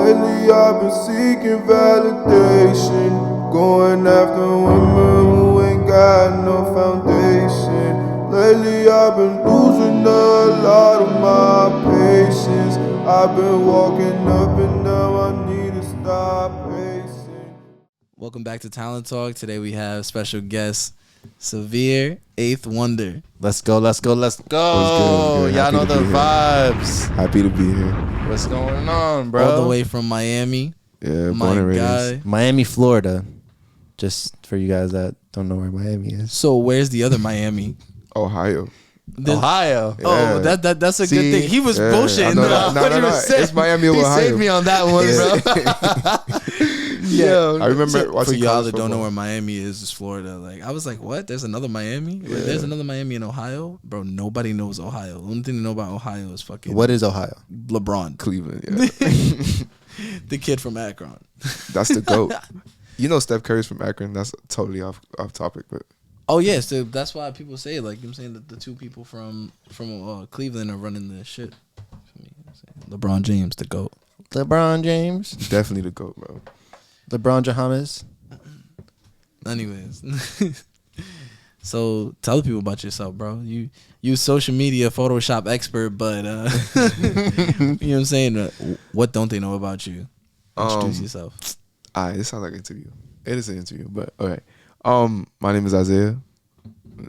Lately I've been seeking validation, going after women who ain't got no foundation. Lately I've been losing a lot of my patience. I've been walking up and now I need to stop pacing. Welcome back to Talent Talk. Today we have special guest Severe, Eighth Wonder. Let's go. What's good? Y'all Happy know to the be here. vibes. Happy to be here. What's going on, bro? All the way from Miami. Yeah, My born and guy. raised. Miami, Florida. Just for you guys that don't know where Miami is. So where's the other Miami? Ohio. Ohio. Oh, Yeah. that's a See? good thing. He was Yeah, bullshitting. I know that. No. It's Miami, He Ohio. saved me on that one, bro. Yeah, I remember watching for y'all college that don't know football. where Miami is Florida. Like I was like, what? There's another Miami? Wait, there's another Miami in Ohio, bro. Nobody knows Ohio. The only thing they know about Ohio is fucking What is Ohio? LeBron, Cleveland, yeah. the kid from Akron. That's the GOAT. You know Steph Curry's from Akron. That's totally off topic, but Oh yeah, so that's why people say, like, I'm saying that the two people from Cleveland are running the shit. LeBron James, the GOAT. LeBron James. definitely the GOAT, bro. LeBron James. Anyways, so tell the people about yourself, bro. You social media Photoshop expert, but you know what I'm saying. What don't they know about you? Introduce yourself. It sounds like an interview. It is an interview, but all right. My name is Isaias.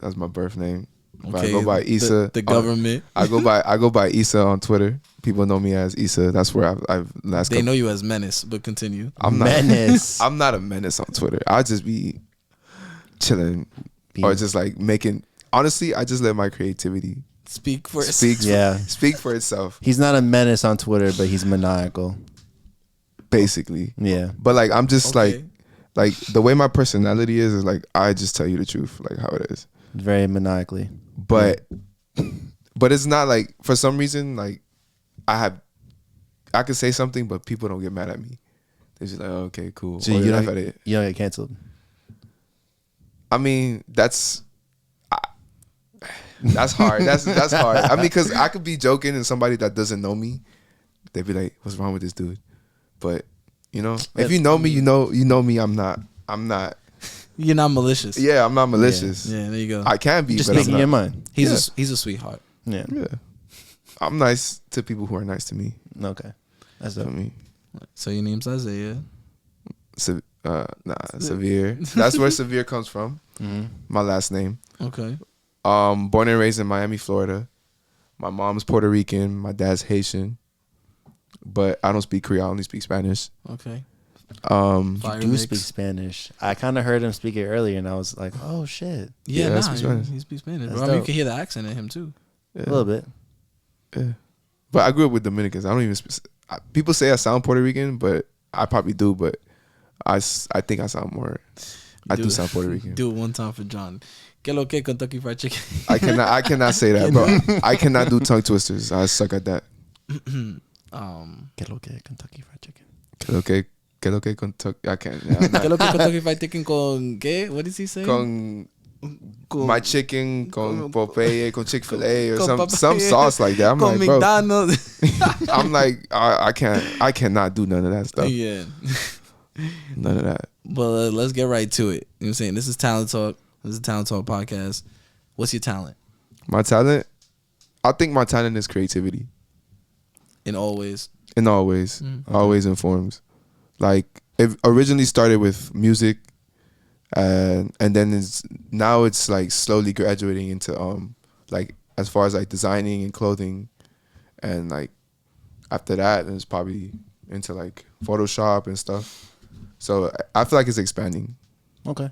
That's my birth name. But I go by Issa. The government. I go by Issa on Twitter. People know me as Issa. That's where I've last. They know you as Menace, but continue. I'm not Menace. I'm not a menace on Twitter. I just be chilling or just like making. Honestly, I just let my creativity Speak for speak for itself. He's not a menace on Twitter, but he's maniacal. Basically, Yeah. but like I'm just Okay. like the way my personality is like I just tell you the truth, like how it is. Very maniacally. But it's not like for some reason like I could say something, but people don't get mad at me. They're just like, oh, okay, cool. So Or you they don't, laugh at it. you don't get canceled. I mean, that's hard. That's hard. I mean, because I could be joking and somebody that doesn't know me, they'd be like, "What's wrong with this dude?" But you know, if you know me, you know me. I'm not. You're not malicious. Yeah, I'm not malicious. Yeah, there you go. I can be, Just but I'm speaking not. your mind. He's a sweetheart. Yeah. Yeah, I'm nice to people who are nice to me. Okay. That's I dope. mean, So your name's Isaiah. Severe. That's where Severe comes from. Mm-hmm. My last name. Okay. Born and raised in Miami, Florida. My mom's Puerto Rican. My dad's Haitian. But I don't speak Creole. I only speak Spanish. Okay. You Fire do mix. speak Spanish. I kind of heard him speak it earlier, and I was like, "Oh shit!" Yeah, Yeah, I nah, speak Spanish. he speaks Spanish. That's Bro. I mean, you dope. can hear the accent in him too. Yeah. A little bit. Yeah. But I grew up with Dominicans. I don't even. People say I sound Puerto Rican, but I probably do. But I think I sound more. I do sound Puerto Rican. Do it one time for John. Que lo que Kentucky Fried Chicken. I cannot say that, bro. I cannot do tongue twisters. I suck at that. Que lo que Kentucky Fried Chicken. Que lo que Kentucky. I can't. Yeah, I'm not. Que lo que Kentucky Fried Chicken con qué? What does he say? Con my chicken, con Popeye, con Chick-fil-A, or Con some Popeye, sauce like that. I'm con like, bro. McDonald's. I'm like, I cannot do none of that stuff. Yeah. None of that. But let's get right to it. You know what I'm saying? This is Talent Talk. This is a Talent Talk podcast. What's your talent? My talent, I think my talent is creativity. In all ways. In all ways. Okay. Always in forms. Like, it originally started with music, and then now it's like slowly graduating into like as far as like designing and clothing, and like after that it's probably into like Photoshop and stuff. So I feel like it's expanding. Okay.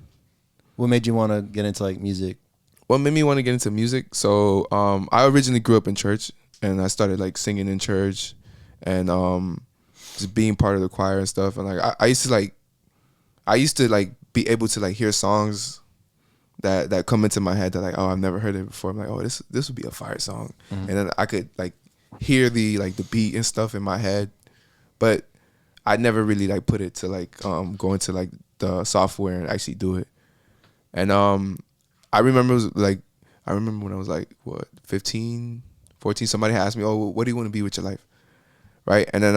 What made you want to get into like music? What made me want to get into music? So I originally grew up in church, and I started like singing in church, and just being part of the choir and stuff. And like I used to be able to like hear songs that come into my head that like, oh, I've never heard it before. I'm like, oh, this would be a fire song. Mm-hmm. And then I could like hear the beat and stuff in my head, but I never really like put it to like go into like the software and actually do it. And I remember when I was like 15, 14, somebody asked me, oh, what do you want to be with your life? Right? And then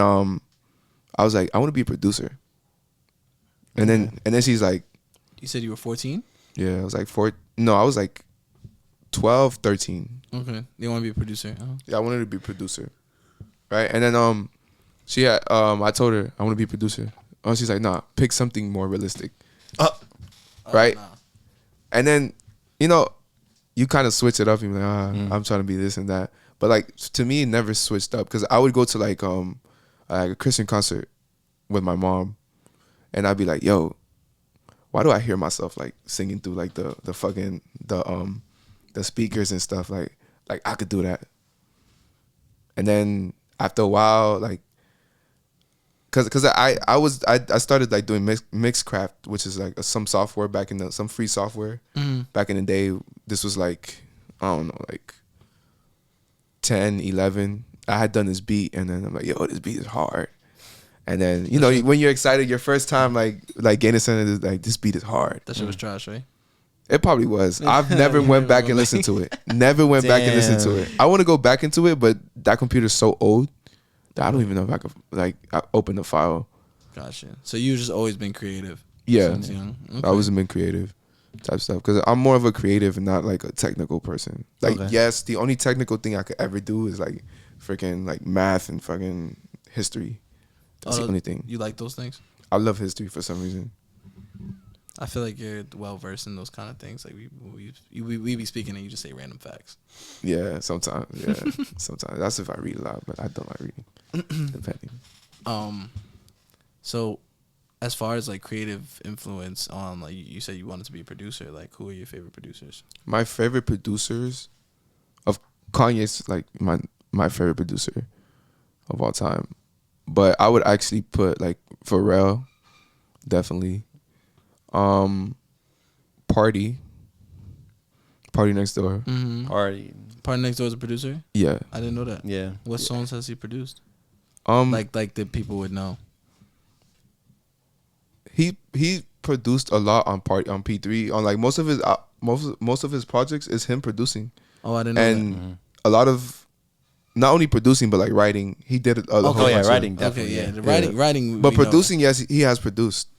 I was like, I want to be a producer. And then she's like, You said you were 14? yeah, I was like I was like 12, 13. Okay. You want to be a producer? Oh. Yeah, I wanted to be a producer. Right? And then she had I told her I want to be a producer. Oh, she's like, nah, pick something more realistic. Right? Nah. And then, you kind of switch it up. You're like, I'm trying to be this and that. But like to me, it never switched up because I would go to like a Christian concert with my mom, and I'd be like, yo, why do I hear myself like singing through like the fucking the speakers and stuff? Like I could do that. And then after a while, like, cause I started like doing Mixcraft, which is like some software some free software back in the day. This was like, I don't know, like 10, 11. I had done this beat, and then I'm like, yo, this beat is hard. And then when you're excited, your first time like getting something, like this beat is hard. That shit was trash, right? It probably was. I've never went back and listened to it. Never went back and listened to it. I want to go back into it, but that computer's so old that I don't even know if I could I open the file. Gotcha. So you've just always been creative. Yeah, Since young. Okay. I always been creative type stuff because I'm more of a creative and not like a technical person. Like, yes, the only technical thing I could ever do is like freaking like math and fucking history. That's the only thing. You like those things? I love history for some reason. I feel like you're well versed in those kind of things. Like we be speaking and you just say random facts. Yeah, sometimes. Yeah, sometimes. That's if I read a lot, but I don't like reading. Depending. So, as far as like creative influence on, like you said you wanted to be a producer. Like, who are your favorite producers? My favorite producers, of Kanyes, like my favorite producer of all time. But I would actually put like Pharrell, definitely. Party Next Door. Mm-hmm. Party Next Door is a producer? Yeah. I didn't know that. Yeah. What songs has he produced? Like that people would know. He produced a lot on P3 on like most of his projects is him producing. Oh, I didn't know and that. Mm-hmm. a lot of not only producing but like writing. He did a whole bunch writing. of, Definitely, okay, yeah, the writing. But producing, yes, he has produced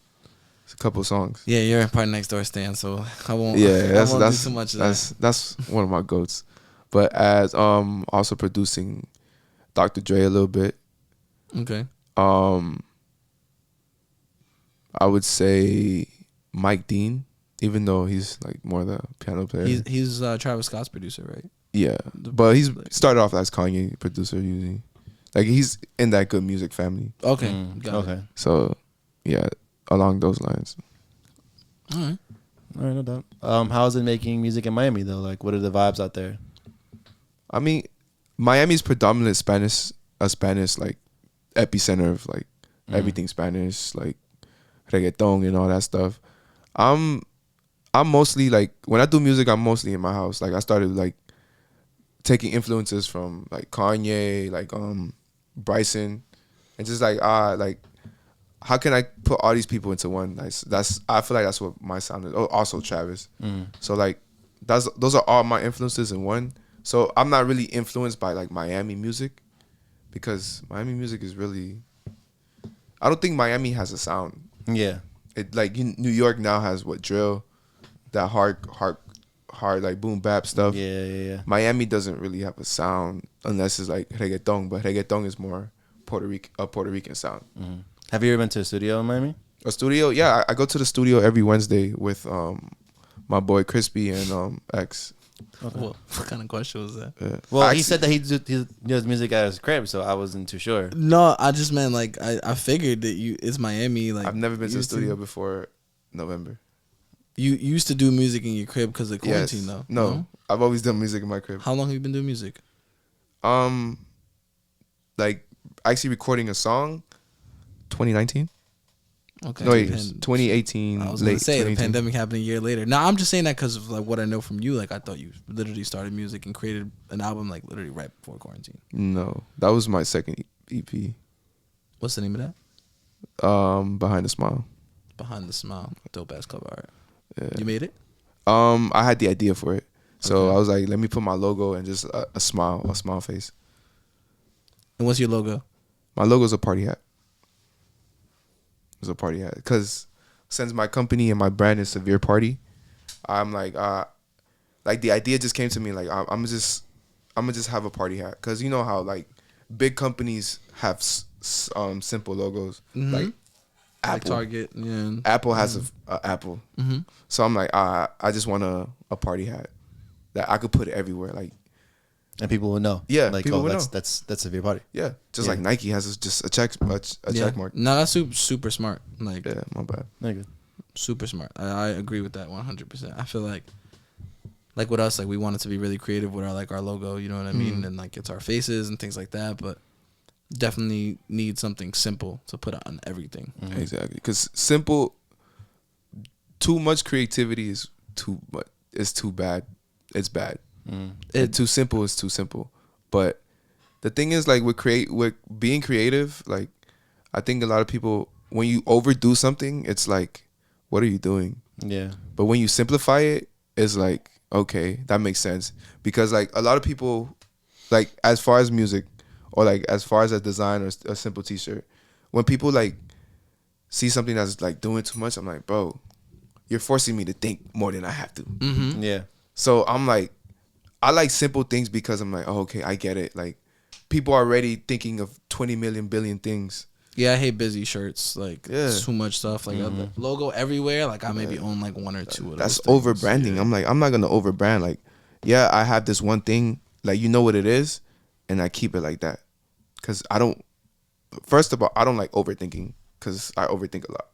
a couple songs. Yeah, you're a Party Next Door stan, so I won't. Yeah, that's do too much of that's one of my goats. But as also producing Dr. Dre a little bit. Okay. I would say Mike Dean, even though he's like more the piano player. He's Travis Scott's producer, right? Yeah, but he's started off as Kanye producer usually. Like he's in that good music family. Okay, got it. So, yeah, along those lines. All right, no doubt. How is it making music in Miami though? Like, what are the vibes out there? I mean, Miami's predominant Spanish like epicenter of like everything Spanish, like reggaeton and all that stuff. I'm mostly like when I do music, I'm mostly in my house. Like I started like taking influences from like Kanye, like Bryson, and just like how can I put all these people into one? That's I feel like that's what my sound is. Oh, also Travis. So like those are all my influences in one. So I'm not really influenced by like Miami music because Miami music is really. I don't think Miami has a sound. Yeah. It like New York now has what drill, that hard like boom bap stuff. Yeah. Miami doesn't really have a sound unless it's like reggaeton, but reggaeton is more Puerto Rican sound. Mm-hmm. Have you ever been to a studio in Miami? A studio? Yeah, I go to the studio every Wednesday with my boy Crispy and X. Okay. What kind of question was that? Yeah. Well, he said that he does music at his crib, so I wasn't too sure. No, I just meant like I figured that it's Miami. Like I've never been to the studio before November. You used to do music in your crib because of quarantine, though. No, I've always done music in my crib. How long have you been doing music? Like actually recording a song, 2019. Okay. No, wait, 2018. I was late gonna say the 2018. pandemic happened a year later. Now I'm just saying that because of like what I know from you. Like I thought you literally started music and created an album like literally right before quarantine. No, that was my second EP. What's the name of that? Behind the Smile. Behind the Smile. Dope ass cover art. Yeah. You made it? I had the idea for it, so Okay. I was like, let me put my logo and just a smile face. And what's your logo? My logo's a party hat. was a party hat. Because since my company and my brand is SevereParty, I'm like the idea just came to me. Like I'm gonna just have a party hat. Because you know how like big companies have simple logos. Mhm. Like Like Apple. Target. Yeah. Apple has a Apple. Mm-hmm. So I'm like, I just want a party hat that I could put it everywhere. Like, And people will know. Yeah, Like, people oh, will know. that's Severparty. yeah, just Yeah. like Nike has just a check mark. No, that's super smart. Like Yeah, my bad. Very good. super smart. I agree with that 100%. I feel like with us, like we wanted to be really creative with our logo. You know what I mean? And like it's our faces and things like that. But definitely need something simple to put on everything. Exactly, because simple. Too much creativity is too much. It's too bad. It's bad. And too simple is too simple. But the thing is, like with being creative, like I think a lot of people, when you overdo something, it's like, what are you doing? Yeah. But when you simplify it, it's like, okay, that makes sense. Because like a lot of people, like as far as music or like as far as a design or a simple t-shirt, when people like see something that's like doing too much, I'm like, bro, you're forcing me to think more than I have to. Mm-hmm. Yeah. So I'm like, I like simple things because I'm like, oh, okay, I get it. Like people are already thinking of 20 million billion things. Yeah, I hate busy shirts. Like Yeah. it's too much stuff. Like logo everywhere. Like I maybe own like one or two of those. That's things. over branding. I'm like, I'm not gonna over brand. Like, yeah, I have this one thing, like you know what it is, and I keep it like that. Cause I don't. First of all, I don't like overthinking because I overthink a lot.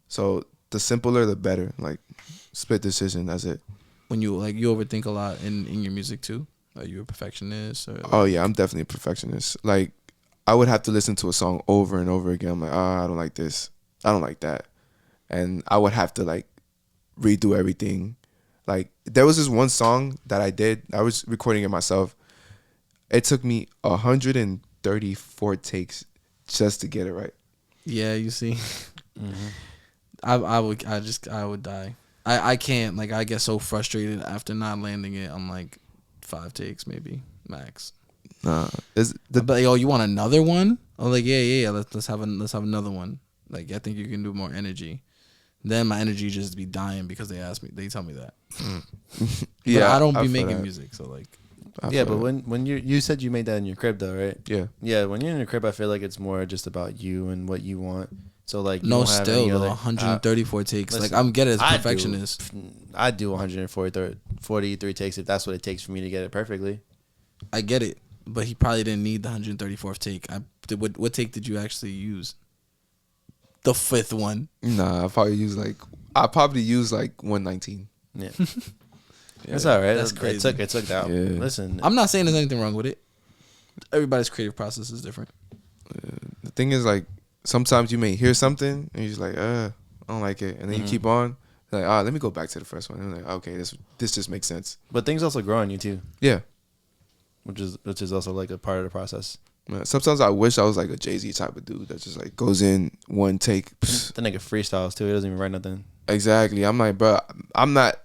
So the simpler, the better. Like split decision. That's it. When you overthink a lot in your music too. Are you a perfectionist? Or like, Oh yeah, I'm definitely a perfectionist. Like I would have to listen to a song over and over again. I'm like, I don't like this. I don't like that. And I would have to like redo everything. Like there was this one song that I did. I was recording it myself. It took me 134 takes just to get it right. Yeah, you see. I would die. I can't. Like I get so frustrated after not landing it on like 5 takes maybe max. Nah, But like, oh, you want another one? Oh, like yeah. Let's have another one. Like I think you can do more energy. Then my energy just be dying because they tell me that. yeah. But I don't be feel making that. music, so like I Yeah, feel but that. when you said you made that in your crib though, right? Yeah. Yeah, when you're in your crib, I feel like it's more just about you and what you want. So like, you no, don't have still any though, other, 134 takes. listen, Like I'm getting as a I do. perfectionist. I do 143 takes if that's what it takes for me to get it perfectly. I get it, but he probably didn't need the 134th take. What take did you actually use? The 5th one. Nah, I probably use like 119. Yeah, Yeah. it's all right. That's crazy. It took that. Yeah. Listen, I'm not saying there's anything wrong with it. Everybody's creative process is different. The thing is, like, sometimes you may hear something and you're just like, I don't like it. And then you keep on. Like, let me go back to the first one. And I'm like, okay, this just makes sense. but things also grow on you too, Yeah. which is also like a part of the process. Sometimes I wish I was like a Jay-Z type of dude that just like goes in one take. The nigga freestyles too. He doesn't even write nothing. Exactly. I'm like, bro, I'm not,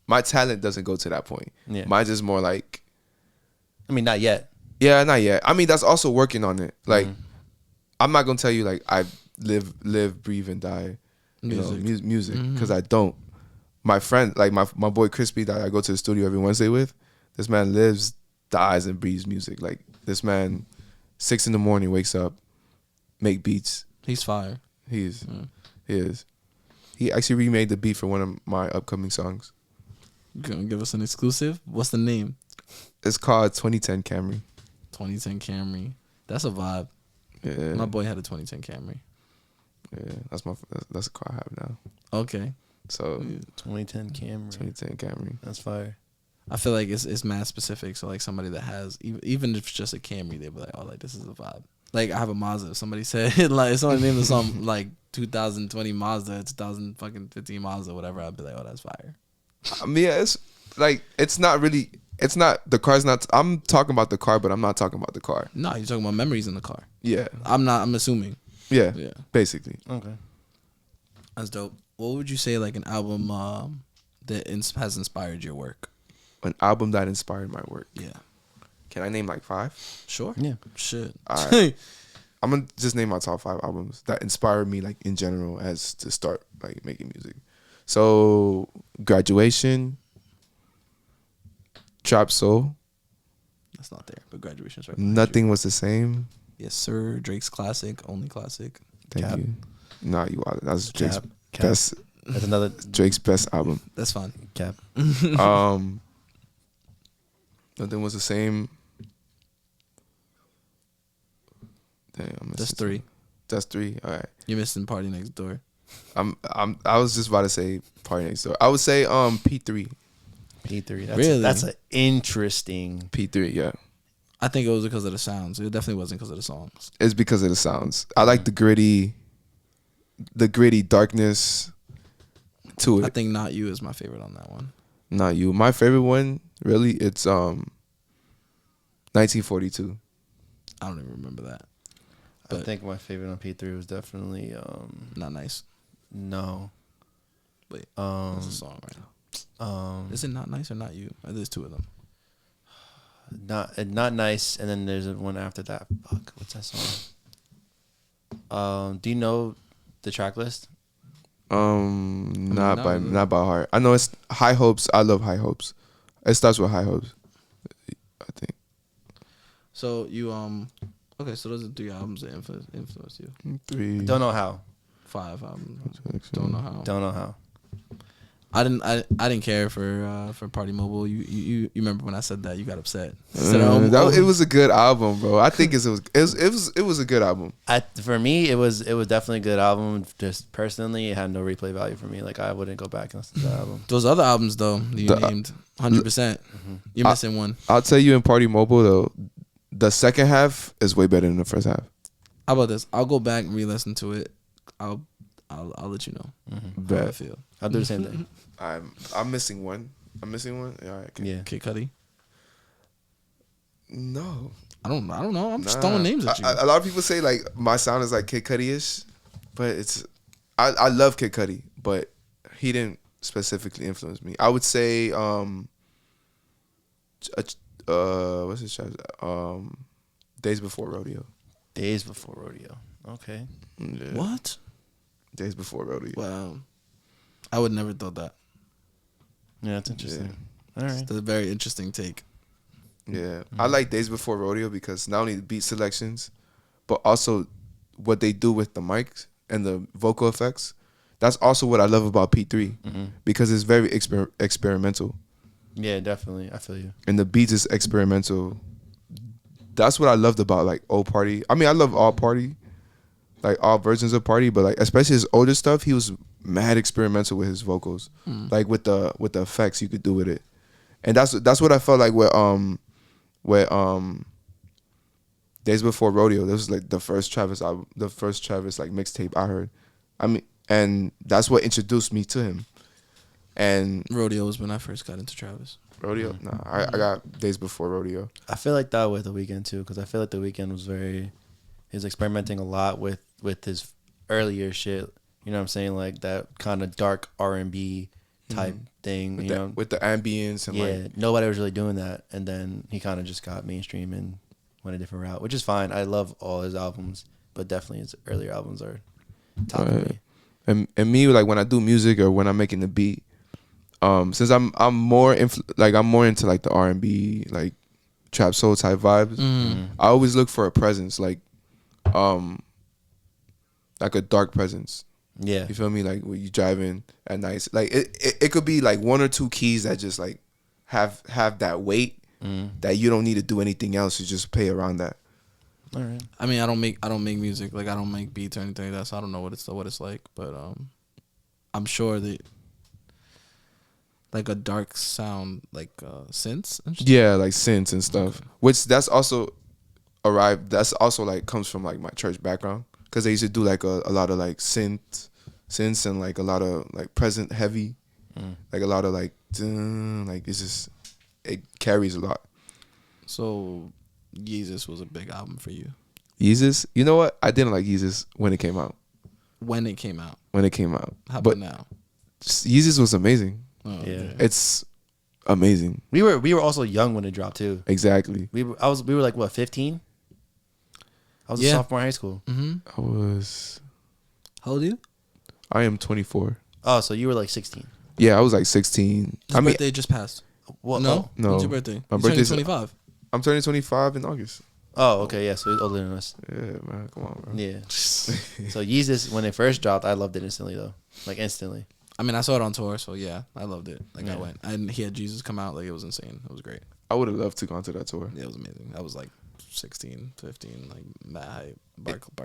my talent doesn't go to that point. Yeah. Mine's just more like, I mean, not yet. yeah, not yet. I mean, that's also working on it. Like, I'm not going to tell you like I live, breathe, and die, music, because I don't. My friend, like my boy Crispy that I go to the studio every Wednesday with, this man lives, dies, and breathes music. Like, this man, 6 a.m, wakes up, make beats. He's fire. He is. He actually remade the beat for one of my upcoming songs. You gonna give us an exclusive? What's the name? It's called 2010 Camry. 2010 Camry. That's a vibe. Yeah. My boy had a 2010 Camry. Yeah, that's a car I have now. Okay. So 2010 Camry. 2010 Camry. That's fire. I feel like it's mass specific. So like somebody that has even if it's just a Camry, they'd be like, oh, like this is a vibe. Like I have a Mazda. If somebody said like if somebody named the song like 2020 Mazda, 2015 Mazda, whatever, I'd be like, oh, that's fire. I mean, yeah, it's like it's not the car's not. I'm talking about the car, but I'm not talking about the car. No, you're talking about memories in the car. Yeah. I'm assuming. Yeah. Yeah. Basically. Okay. That's dope. What would you say like an album that has inspired your work? An album that inspired my work. Yeah. Can I name like 5? Sure. Yeah. Shit. All right. I'm gonna just name my top 5 albums that inspired me like in general as to start like making music. So Graduation, Trap Soul, That's not there, but Graduation's right. Nothing Was the Same. Yes, sir. Drake's classic, only classic. Thank Cap. you. Nah, you are. That's Drake's Cap. best. That's another Drake's best album. That's fine. cap. Nothing Was the Same. Damn, I'm missing That's 3. some. That's 3. All right. You're missing Party Next Door. I was just about to say Party Next Door. I would say P3. P3. That's Really? That's an interesting. P3, yeah. I think it was because of the sounds. It definitely wasn't because of the songs. It's because of the sounds. I like the gritty darkness to I it. think Not You is my favorite on that one. Not You. My favorite one, really, it's 1942. I don't even remember that. I But- think my favorite on P3 was definitely Not Nice. no. Wait, Um, that's a song, right? Is it Not Nice or Not You? Or there's 2 of them. not nice, and then there's one after that. Fuck, what's that song? Do you know the track list? Not by heart. I know it's High Hopes. I love High Hopes. It starts with High Hopes, I think. So you okay, so those are 3 albums that influenced you. 3. Don't know how. 5 albums. Don't know how. Don't know how. I didn't care for Party Mobile. You remember when I said that you got upset. Said, It was a good album, bro. I think it was a good album. For me, it was definitely a good album. Just personally, it had no replay value for me. Like I wouldn't go back and listen to that album. Those other albums though that you named 100%. You're missing one. I'll tell you in Party Mobile though, the second half is way better than the first half. How about this? I'll go back and re-listen to it. I'll let you know how I feel. I'll do the same thing. I'm missing one. Yeah, all right, okay. Yeah. Kid Cudi. No. I don't know. I'm just Nah. throwing names at you. A lot of people say like my sound is like Kid Cudi-ish, but I love Kid Cudi, but he didn't specifically influence me. I would say what's his track? Days Before Rodeo. Days Before Rodeo. Okay. Yeah. What? Days Before Rodeo. Wow. I would never thought that. Yeah, that's interesting. All right. That's a very interesting take. Yeah, I like Days Before Rodeo because not only the beat selections, but also what they do with the mics and the vocal effects. That's also what I love about P3 because it's very experimental. Yeah, definitely. I feel you. And the beats is experimental. That's what I loved about like old Party. I mean, I love all Party, like all versions of Party, but like especially his older stuff, he was mad experimental with his vocals, like with the effects you could do with it. And that's what I felt like with Days Before Rodeo. This was like the first Travis like mixtape I heard. I mean, and that's what introduced me to him. And Rodeo was when I first got into Travis. Rodeo, I got Days Before Rodeo. I feel like that with The Weeknd too, because I feel like The Weeknd was he's experimenting a lot with his earlier shit. You know what I'm saying? Like that kind of dark R&B type thing. With the ambience and like nobody was really doing that, and then he kind of just got mainstream and went a different route, which is fine. I love all his albums, but definitely his earlier albums are top of me. And me, like when I do music or when I'm making the beat, since I'm more into like the R&B like trap soul type vibes, I always look for a presence like a dark presence. Yeah, You feel me? Like when you driving at night, like it could be like 1 or 2 keys that just like have that weight that you don't need to do anything else. You just play around that. all right. I mean, I don't make music. Like I don't make beats or anything like that, so I don't know what it's like. But I'm sure that like a dark sound, like synths and shit. Yeah, like synths and stuff. Which that's also like comes from like my church background because they used to do like a lot of like synths and like a lot of like present heavy, like a lot of like like it's just it carries a lot. So Yeezus was a big album for you. Yeezus, you know what? I didn't like Yeezus when it came out. When it came out. But How about now? Yeezus was amazing. Oh, Yeah. okay. It's amazing. We were also young when it dropped too. Exactly. We were like what, 15? I was a sophomore in high school. Mm-hmm. How old are you? I am 24. Oh, so you were like 16. Yeah, I was like 16. His birthday just passed. What? No? No. When's your birthday? My You're birthday's 25. I'm turning 25 in August. Oh, okay, yeah. So he's older than us. Yeah, man, come on, bro. Yeah. So Yeezus, when it first dropped, I loved it instantly though, like instantly. I mean, I saw it on tour, so yeah, I loved it. Like Yeah. I went, and he had Jesus come out. Like it was insane. It was great. I would have loved to go to that tour. Yeah, it was amazing. I was like 16, 15, like mad hype.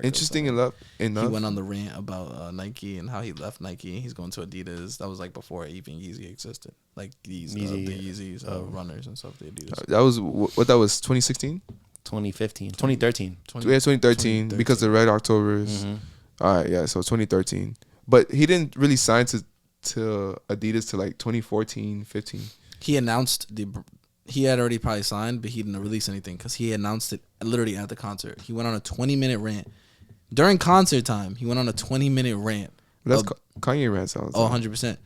Interesting enough. He went on the rant about Nike and how he left Nike. He's going to Adidas. That was like before even Yeezy existed. Like these the Yeezys runners and stuff. The Adidas. That was what that was 2016, 2015, 2013. Yeah, 2013 because the Red Octobers. All right, yeah, so 2013. But he didn't really sign to Adidas till like 2014, 15. He announced he had already probably signed, but he didn't release anything because he announced it literally at the concert. He went on a 20-minute rant. During concert time, he went on a 20-minute rant. That's Kanye rant sounds. Oh, 100%.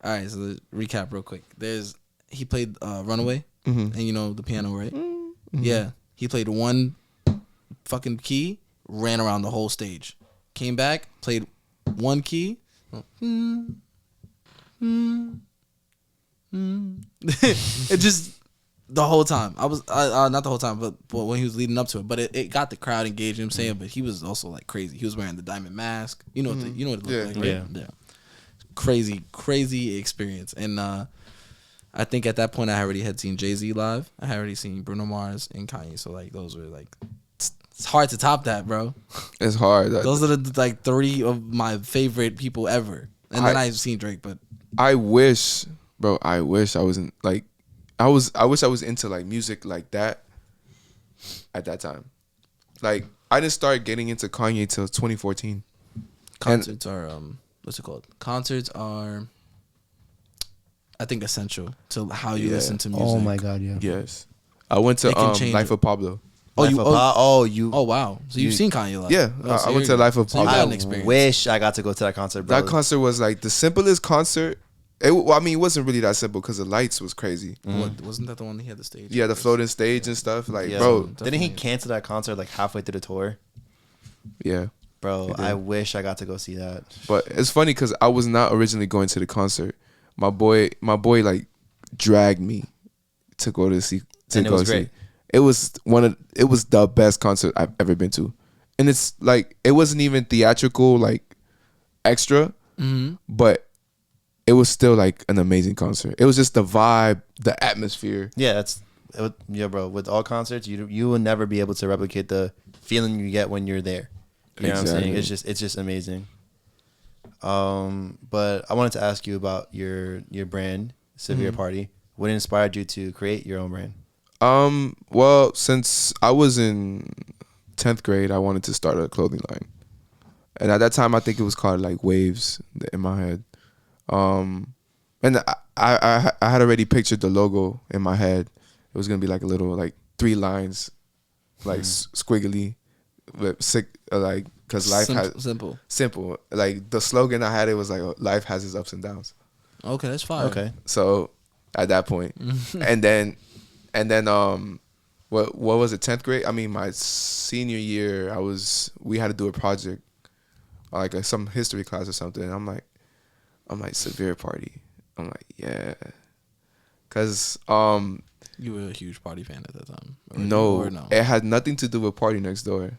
All right, so recap real quick. He played Runaway, and you know the piano, right? Yeah. He played one fucking key, ran around the whole stage. Came back, played one key. It just the whole time. I was not the whole time, but when he was leading up to it. But it got the crowd engaged. You know what I'm saying, but he was also like crazy. He was wearing the diamond mask. You know what it looked like, right? Yeah. Crazy experience. And I think at that point I already had seen Jay-Z live. I had already seen Bruno Mars and Kanye. So like those were like it's hard to top that, bro. It's hard. Those are the like 3 of my favorite people ever. And then I've seen Drake, but I wish, bro. I wish I wasn't like. I wish I was into like music like that at that time. Like I didn't start getting into Kanye till 2014. Concerts are what's it called? Concerts are, I think, essential to how you listen to music. Oh my god, yeah. Yes, I went to Life of Pablo. Oh wow! So you've seen Kanye live? Yeah, I went to Life of Pablo. I wish I got to go to that concert, bro. That concert was like the simplest concert. It wasn't really that simple because the lights was crazy. Wasn't that the one he had the stage? Yeah, the floating stage and stuff. Like, yeah. bro, didn't he cancel that concert like halfway through the tour? Yeah, bro. I wish I got to go see that. But it's funny because I was not originally going to the concert. My boy, like dragged me to go to see. And it was great. It was the best concert I've ever been to, and it's like it wasn't even theatrical like extra, but it was still like an amazing concert. It was just the vibe, the atmosphere. Yeah, bro. With all concerts, you will never be able to replicate the feeling you get when you're there. You know what I'm saying? It's just amazing. But I wanted to ask you about your brand, SevereParty. What inspired you to create your own brand? Well, since I was in 10th grade, I wanted to start a clothing line, and at that time, I think it was called like Waves in my head. And I had already pictured the logo in my head. It was gonna be like a little like 3 lines, like squiggly, with like because life has simple. Like the slogan I had, it was like life has its ups and downs. Okay, that's fine. Okay, so at that point, and then what was it? 10th grade. I mean, my senior year, we had to do a project, like some history class or something. And I'm like SevereParty. I'm like, yeah, cause you were a huge Party fan at that time. No, it had nothing to do with Party Next Door.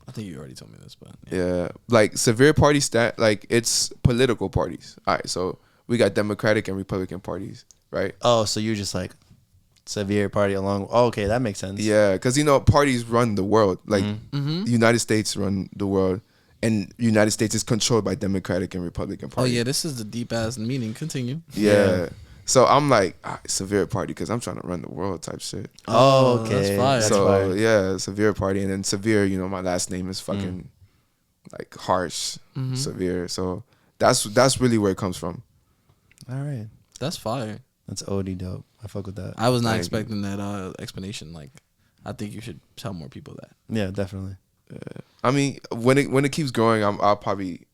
I think you already told me this, but yeah, like SevereParty like it's political parties. All right, so we got Democratic and Republican parties, right? Oh, so you're just like SevereParty along. Oh, okay, that makes sense. Yeah, because parties run the world. Like the United States run the world, and United States is controlled by Democratic and Republican parties. Oh yeah, this is the deep ass meaning. Continue. Yeah. So I'm like SevereParty because I'm trying to run the world type shit. Oh, okay. That's fire. So yeah, SevereParty, and then Severe. My last name is fucking like harsh, severe. So that's really where it comes from. All right, that's fire. That's OD dope. I fuck with that. I was not expecting that explanation. Like, I think you should tell more people that. Yeah, definitely. I mean, when it keeps growing, I'll probably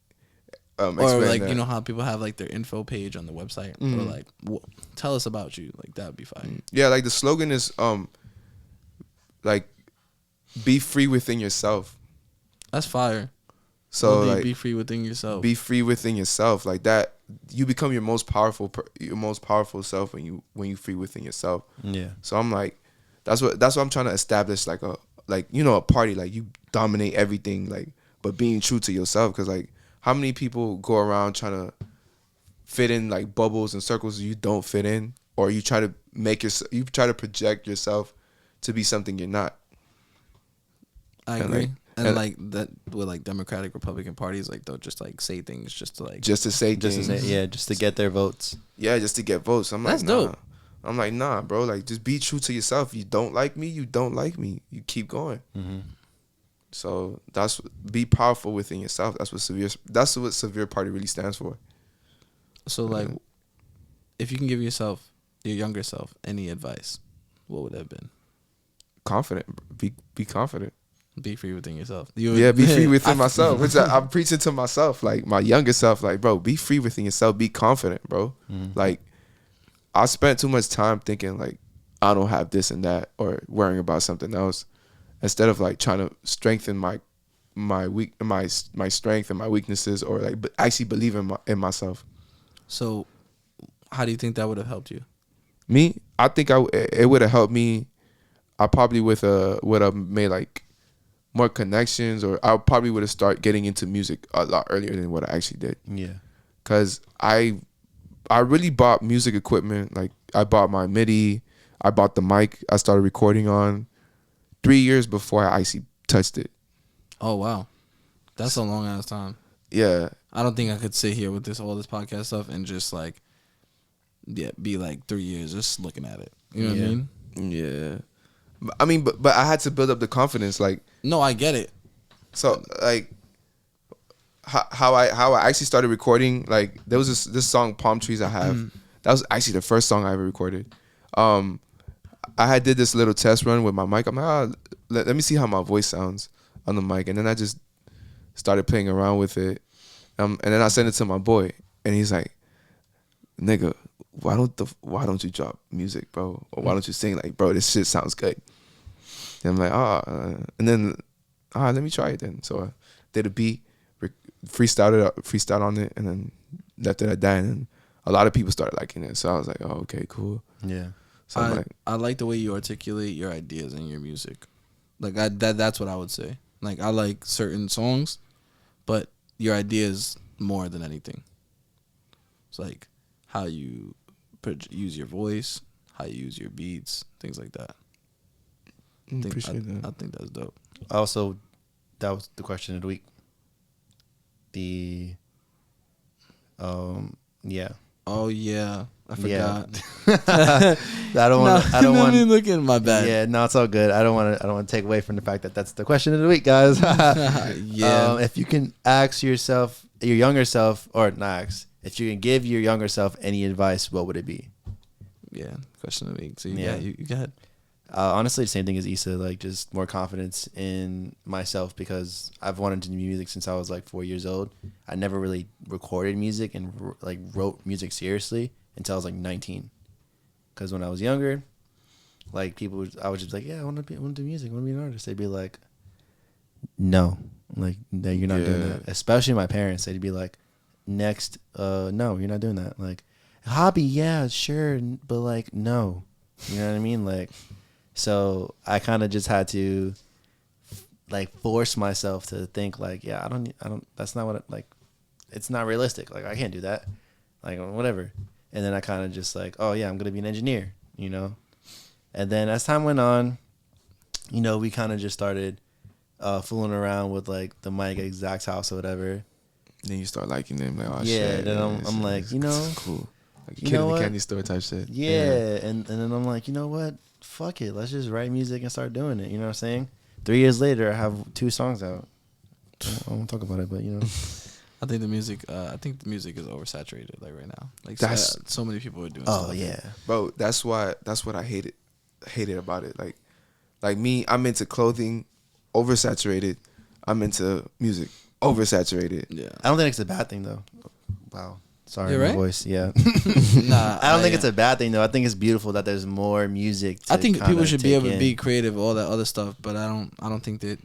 or like that. You know how people have like their info page on the website, or like tell us about you. Like that would be fine. Yeah, like the slogan is like be free within yourself. That's fire. So Really like, be free within yourself. be free within yourself. Like that, you become your most powerful self when you free within yourself. Yeah. So I'm like, that's what I'm trying to establish. Like a party, like you dominate everything, like, but being true to yourself. Because like, how many people go around trying to fit in like bubbles and circles you don't fit in, or you try to project yourself to be something you're not. I And, agree. like, and like that with like Democratic, Republican parties, like they'll just like say things just to like just to say Just to things. say, yeah, just to get their votes. Yeah, just to get votes. I'm That's like, nah. dope. I'm like, nah, bro. Like, just be true to yourself. You don't like me. You don't like me. You keep going. Mm-hmm. So be powerful within yourself. That's what SevereParty really stands for. So like, if you can give your younger self, any advice, what would that have been? Confident. Be confident. Be free within yourself. Yeah, be free within myself. Which I'm preaching to myself, like my younger self, like, bro, be free within yourself. Be confident, bro. Mm-hmm. Like, I spent too much time thinking like I don't have this and that, or worrying about something else, instead of like trying to strengthen my strength and my weaknesses, or like actually believe in myself. So, how do you think that would have helped you? Me, I think it would have helped me. I probably would have made like more connections, or I probably would have started getting into music a lot earlier than what I actually did. Yeah. Cause I really bought music equipment. Like I bought my MIDI, I bought the mic I started recording on 3 years before I actually touched it. Oh wow, that's a long ass time. Yeah. I don't think I could sit here with all this podcast stuff and just like, be like 3 years just looking at it. You know what I mean? Yeah. I mean, but I had to build up the confidence. Like, no, I get it. So like how I actually started recording, like there was this song Palm Trees I have. That was actually the first song I ever recorded. I had did this little test run with my mic. I'm like, let me see how my voice sounds on the mic, and then I just started playing around with it. And then I sent it to my boy, and he's like, "Nigga, why don't you drop music, bro? Or why don't you sing? Like, bro, this shit sounds good." And I'm like, and then, let me try it then. So I did a beat, freestyled on it, and then left it at that. And a lot of people started liking it. So I was like, oh, okay, cool. Yeah. So I like the way you articulate your ideas in your music. Like that's what I would say. Like I like certain songs, but your ideas more than anything. It's like how you use your voice, how you use your beats, things like that. appreciate that. I think that's dope. Also, that was the question of the week. Yeah. Oh yeah, I forgot. I don't want to look in my bad. Yeah, no, it's all good. I don't want to take away from the fact that that's the question of the week, guys. Yeah. If you can ask yourself, your younger self, or not ask, if you can give your younger self any advice, what would it be? Yeah, question of the week. So Yeah. you go ahead. Honestly, the same thing as Issa, like just more confidence in myself, because I've wanted to do music since I was like 4 years old. I never really recorded music and like wrote music seriously until I was like 19. Because when I was younger, like I was just like, yeah, I want to do music, I want to be an artist. They'd be like, no, like no, you're not doing that. Especially my parents, they'd be like, next, no, you're not doing that. Like, hobby, yeah, sure, but like, no, you know what I mean, like. So I kind of just had to like force myself to think like, yeah, I don't, that's not what, like, it's not realistic. Like, I can't do that. Like, whatever. And then I kind of just like, oh yeah, I'm going to be an engineer, you know? And then as time went on, you know, we kind of just started fooling around with like the mic at Zach's house or whatever. Then you start liking them, like, oh yeah, shit. Then I'm like, you know, cool. Like a you kid know in the what? candy store type shit. Yeah. And then I'm like, you know what? Fuck it. Let's just write music and start doing it. You know what I'm saying? 3 years later, I have 2 songs out. I won't talk about it, but you know. I think the music is oversaturated like right now. Like That's so many people are doing. Oh stuff. yeah, bro. That's what I hated about it. Like me, I'm into clothing, oversaturated. I'm into music, oversaturated. Yeah. I don't think it's a bad thing though. Wow. Sorry, You're my right? voice. Yeah. Nah, I don't think it's a bad thing though. I think it's beautiful that there's more music. I think people should be able to in. be creative, all that other stuff, but I don't think that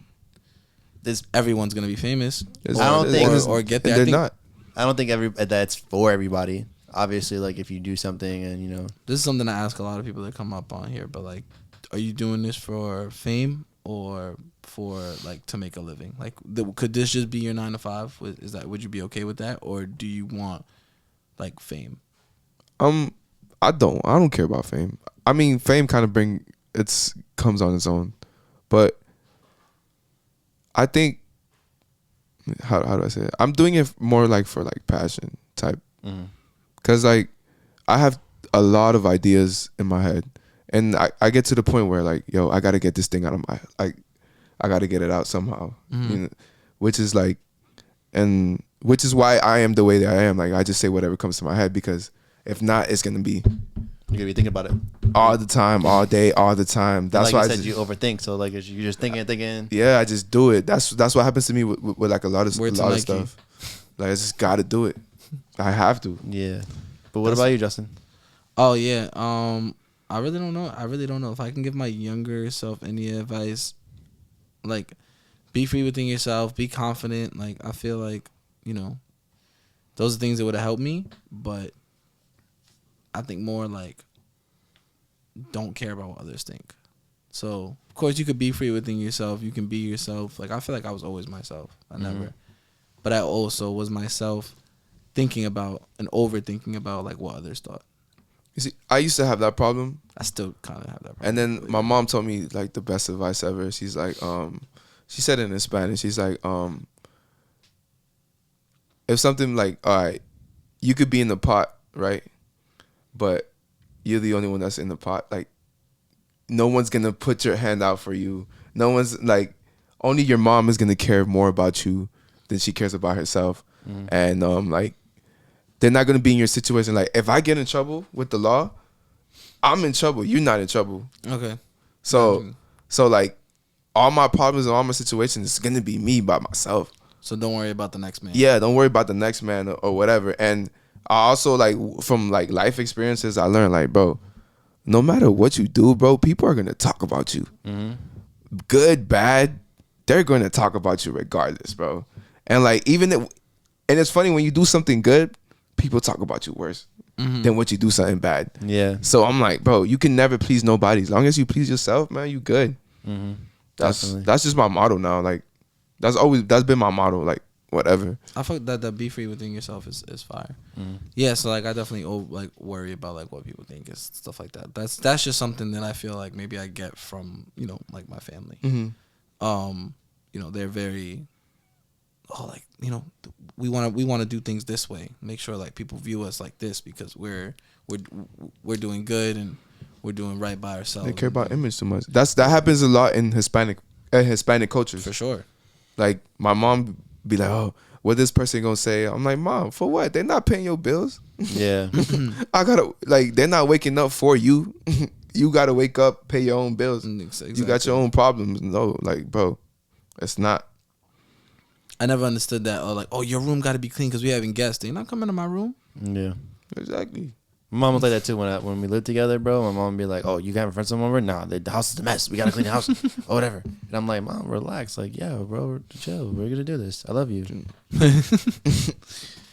everyone's gonna be famous. I don't think or get there. They're not. I don't think that's for everybody. Obviously, like if you do something and this is something I ask a lot of people that come up on here. But like, are you doing this for fame or for like to make a living? Like, could this just be your 9 to 5? Would you be okay with that, or do you want like fame? I don't care about fame. I mean, fame kind of comes on its own, but I think how do I say it? I'm doing it more like for like passion type, because like I have a lot of ideas in my head, and I get to the point where like, yo, I got to get this thing out of my I got to get it out somehow, which is like, and which is why I am the way that I am. Like I just say whatever comes to my head, because if not, it's gonna be. you're gonna be thinking about it All the time, all day, all the time. That's like why you said, you overthink. So like you're just thinking. Yeah, I just do it. That's what happens to me with like a lot of Nike. stuff. Like I just gotta do it. I have to. Yeah. But what about you, Justin? Oh yeah. I really don't know. If I can give my younger self any advice, like, be free within yourself, be confident. Like, I feel like, those are things that would have helped me. But I think more like, don't care about what others think. So, of course, you could be free within yourself. You can be yourself. Like, I feel like I was always myself. I never. But I also was myself thinking about and overthinking about, like, what others thought. You see, I used to have that problem. I still kind of have that problem. And then my mom told me like the best advice ever. She's like, she said it in Spanish. She's like, if something like, all right, you could be in the pot, right? But you're the only one that's in the pot. Like, no one's gonna put your hand out for you. No one's like, only your mom is gonna care more about you than she cares about herself. And like, they're not gonna be in your situation. Like, if I get in trouble with the law, I'm in trouble. You're not in trouble. Okay. So like, all my problems and all my situations is gonna be me by myself. So don't worry about the next man. Yeah, don't worry about the next man or whatever. And I also, like, from like life experiences, I learned, like, bro, no matter what you do, bro, people are gonna talk about you. Good, bad, they're gonna talk about you regardless, bro. And like, and it's funny when you do something good, people talk about you worse than what you do something bad. Yeah. So I'm like, bro, you can never please nobody. As long as you please yourself, man, you good. Definitely. That's just my motto now. Like, that's been my motto. Like, whatever. I feel that be free within yourself is fire. Yeah, so like I definitely like worry about like what people think and stuff like that. That's just something that I feel like maybe I get from like my family. They're very we want to do things this way. Make sure like people view us like this because we're doing good and we're doing right by ourselves. They care about image too much. That happens a lot in Hispanic cultures. For sure. Like, my mom be like, oh, what this person gonna say? I'm like, Mom, for what? They're not paying your bills. Yeah. I gotta, like, they're not waking up for you. You gotta wake up, pay your own bills. Exactly. You got your own problems. No, like, bro, it's not. I never understood that. Oh, your room got to be clean because we having guests. You're not coming to my room. Yeah. Exactly. My mom was like that too when we lived together, bro. My mom would be like, "Oh, you got friends come over? Nah, the house is a mess. We gotta clean the house or whatever." And I'm like, "Mom, relax. Like, yeah, bro, chill. We're gonna do this. I love you." And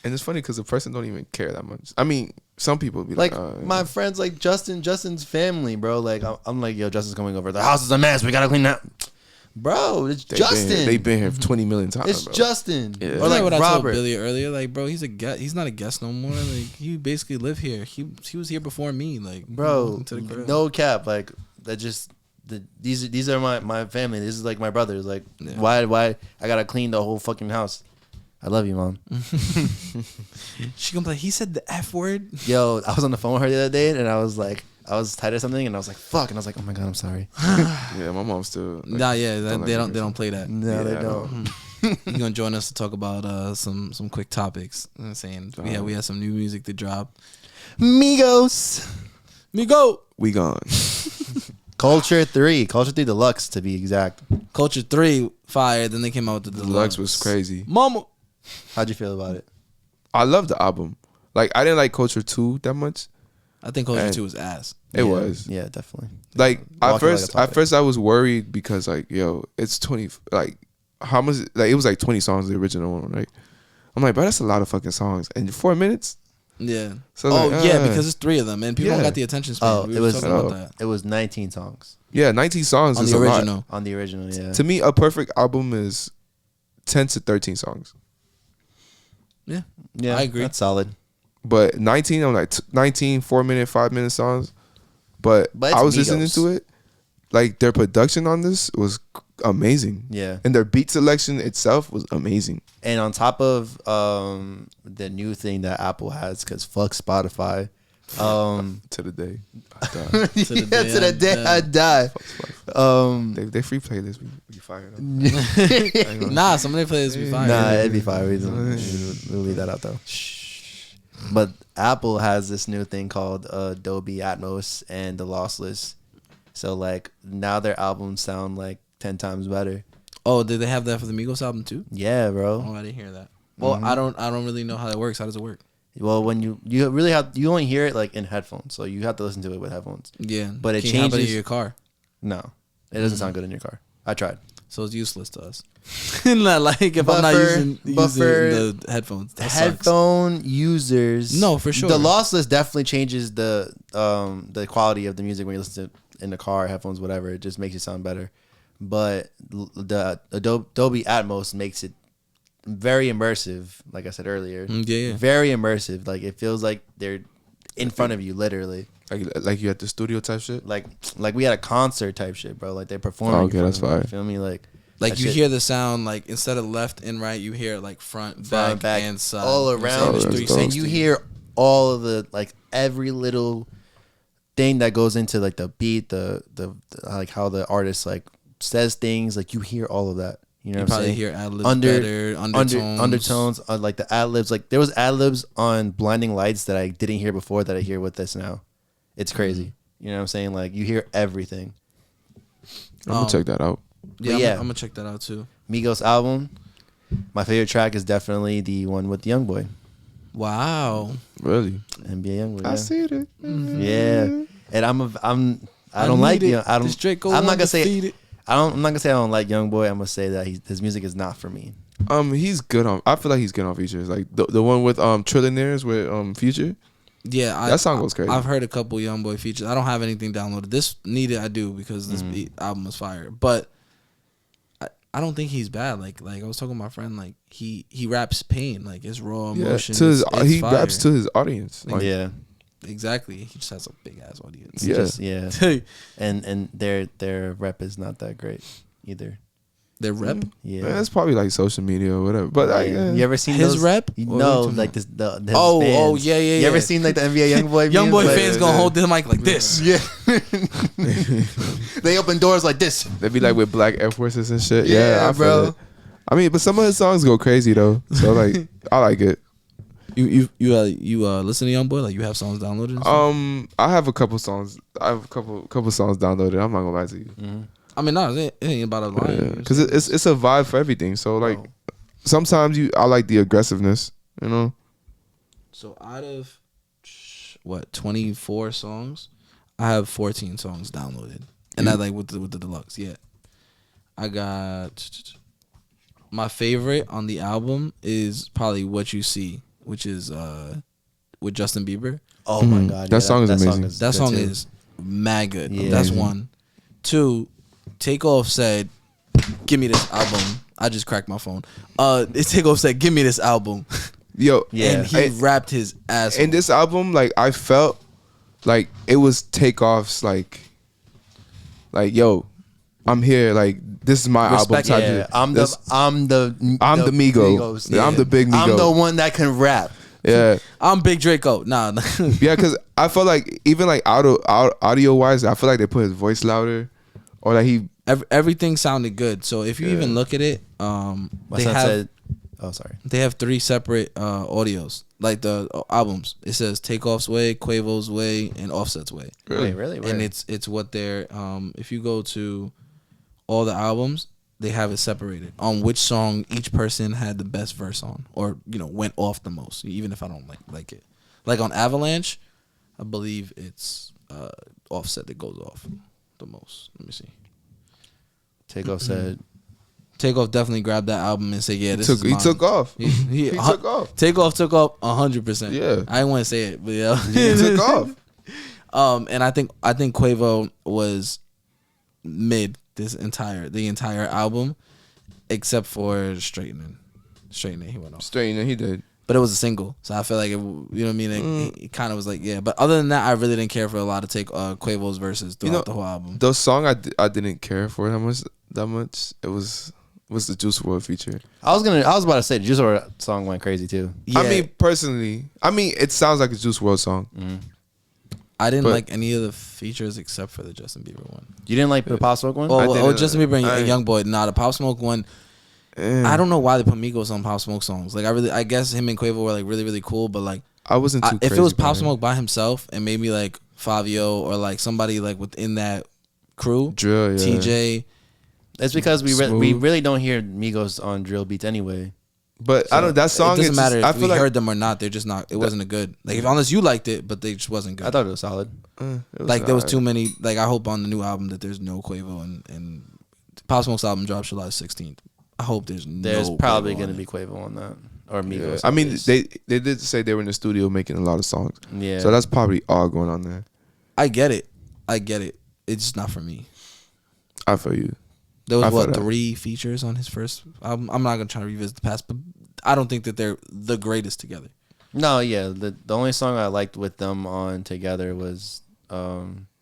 it's funny because the person don't even care that much. I mean, some people be like, my friends, like Justin's family, bro. Like, I'm like, yo, Justin's coming over. The house is a mess. We gotta clean that. Bro, it's Justin. They've been here 20 million times. It's bro. Justin. Yeah. Or like what I told Robert. Billy earlier, like, bro, he's a guest. He's not a guest no more. Like, he basically live here. He was here before me. Like, Bro, to the crib. no cap. Like, that just these are my family. This is like my brothers. Like, why I gotta clean the whole fucking house? I love you, Mom. She gonna be like, he said the F word. Yo, I was on the phone with her the other day, and I was like, I was tired of something, and I was like, fuck, and I was like, oh my god, I'm sorry. Yeah, my mom still. Like, Nah, yeah, they don't play that. No, they don't. You're gonna join us to talk about some quick topics. I'm saying we had some new music to drop. Migos. Migo. We gone. Culture 3 Deluxe to be exact. Culture 3 fire. Then they came out with the Deluxe was crazy. Mama. How'd you feel about it? I love the album. Like, I didn't like Culture 2 that much. I think Culture 2 was ass. It was. Yeah, definitely. Like, Walking like a at first I was worried because, like, yo, it's 20, like, how much, like, it was like 20 songs, the original one, right? I'm like, bro, that's a lot of fucking songs. And 4 minutes? Yeah. So Oh, like, yeah, because it's 3 of them, and people don't Yeah. got the attention span. Oh, We it were was talking about that. it was 19 songs yeah, 19 songs On is the a lot. original. on the original. Yeah. To me, a perfect album is 10 to 13 songs. Yeah. Yeah, I agree. That's solid. But 19, I'm like 19 4-minute, 5-minute songs. But But it's I was Migos. listening to it. Like, their production on this was amazing. Yeah. And their beat selection itself was amazing. And on top of the new thing that Apple has, because fuck Spotify. To the day I die. To the day I die. Fuck Spotify. They free playlist. We fire them. Nah, some of their players be fine. Nah, it'd be fine. We'll leave that out though. But Apple has this new thing called Dolby Atmos and the lossless. So like now their albums sound like 10 times better. Oh, did they have that for the Migos album too? Yeah, bro. Oh, I didn't hear that. Well, I don't really know how that works. How does it work? Well, when you really have, you only hear it like in headphones, so you have to listen to it with headphones. Yeah, But it Can you have it changes- in your car, No, it doesn't sound good in your car. I tried. so it's useless to us. Not like if I'm not using the headphones. That sucks. Headphone users, No, for sure. The lossless definitely changes the quality of the music when you listen to it in the car, headphones, whatever. It just makes it sound better. But the Dolby Atmos makes it very immersive, like I said earlier. Yeah. Very immersive. Like it feels like they're in front of you, literally. Like you at the studio type shit. Like we had a concert type shit, bro. Like they're performing. Oh, okay, in front that's of you, fire. You feel me? Like Like you shit- hear the sound, like instead of left and right, you hear like front, back, and side. all You know what I'm around, saying? Oh, It's that's dope. and you hear all of the like every little thing that goes into like the beat, the like how the artist like says things. Like you hear all of that. You know You what I'm probably saying? hear ad libs better, Undertones, like the ad libs. Like there was ad libs on Blinding Lights that I didn't hear before that I hear with this now. It's crazy. You know what I'm saying? Like you hear everything. I'm gonna check that out. Yeah, I'm gonna check that out too. Migos album. My favorite track is definitely the one with YoungBoy, Wow. Really? NBA YoungBoy. Yeah. I see it. Yeah, and I don't need like it. I don't. This Drake go I'm not gonna say undefeated. I'm not gonna say I don't like YoungBoy. I'm gonna say that his music is not for me. He's good on. I feel like he's good on features. Like the one with Trillionaires with Future. Yeah, That song goes crazy. I've heard a couple YoungBoy features. I don't have anything downloaded. This needed I do because this album is fire. But I don't think he's bad. Like I was talking to my friend. Like he raps pain. Like it's raw Yeah, emotion. to his, It's he fire. raps to his audience. Like, Yeah, Exactly. He just has a big ass audience. Yeah. yeah, and their rep is not that great either. Their rep. Yeah, Man, it's probably like social media or whatever. But like, you ever seen His those? rep? You Or know, what are you like talking this. His Oh, fans. yeah. You ever seen like the NBA YoungBoy? Young boy memes? fans gonna hold the mic like this. Yeah, they open doors like this. they be like with black Air Forces and shit. Yeah, I feel bro. it. I mean, but some of his songs go crazy though. So like, I like it. You listen to YoungBoy? Like you have songs downloaded? and stuff? I have a couple songs. I have a couple songs downloaded. I'm not gonna lie to you. I mean, no, it ain't about a line. Because it's a vibe for everything. So like, sometimes I like the aggressiveness. You know. So out of 24 songs, I have 14 songs downloaded, and I like with the deluxe. Yeah, I got my favorite on the album is probably What You See, which is with Justin Bieber. Oh my god, That song is amazing. That song good, too. is mad good. Yeah. That's one. Two, Takeoff said, "Give me this album." I just cracked my phone. Takeoff said, "Give me this album." Yo, Yeah. And he rapped his ass in off. this album, like I felt like it was Takeoff's like yo, I'm here. Like this is my Respect- album. Type Yeah, shit. I'm the Migo. Yeah. I'm the big Migo. I'm the one that can rap. Yeah, I'm Big Draco. Nah. yeah. Because I felt like even like audio wise, I feel like they put his voice louder, or like he. Everything sounded good. So if you even look at it, My they son have said, "Oh, sorry." they have 3 separate audios, like the albums. It says Takeoff's Way, Quavo's Way, and Offset's Way. Wait, really? And it's what they're if you go to all the albums, they have it separated on which song each person had the best verse on, or went off the most. Even if I don't like it, like on Avalanche, I believe it's Offset that goes off the most. Let me see. Takeoff said, Takeoff definitely grabbed that album and said, "Yeah, this is He mine." took off. He He took off. Takeoff took off 100%. Yeah. I didn't want to say it, but yeah, He took off. And I think Quavo was mid the entire album, except for Straightening. He went off. Straightening, he did. But it was a single, so I feel like you know what I mean. It kind of was like, yeah. But other than that, I really didn't care for a lot of Quavo's verses throughout the whole album. Those song I didn't care for that much. It was the Juice WRLD feature. I was about to say the Juice WRLD song went crazy too. Yeah. I mean, personally, it sounds like a Juice WRLD song. I didn't like any of the features except for the Justin Bieber one. You didn't like the Pop Smoke one? Justin Bieber and Youngboy. Nah, the Pop Smoke one. I don't know why they put Migos on Pop Smoke songs. Like I guess him and Quavo were like really really cool, but like I wasn't too. If crazy it was about Pop Smoke by himself and maybe like Fabio or like somebody like within that crew, Drill, yeah. TJ. It's because we really don't hear Migos on drill beats anyway. But So I don't. That song. It doesn't matter I if feel we like heard them or not. They're just not. It wasn't a good. Like unless you liked it, but they just wasn't good. I thought it was solid. it was Like there was alright. too many. Like I hope on the new album that there's no Quavo and Pop Smoke's album drops July 16th. I hope there's probably Quavo going to on be it. Quavo on that or Yeah. Migos. I mean, they did say they were in the studio making a lot of songs. Yeah. So that's probably all going on there. I get it. It's just not for me. I feel you. There I was feel that. 3 features on his first album. I'm not gonna try to revisit the past, but I don't think that they're the greatest together. No, yeah. The only song I liked with them on together was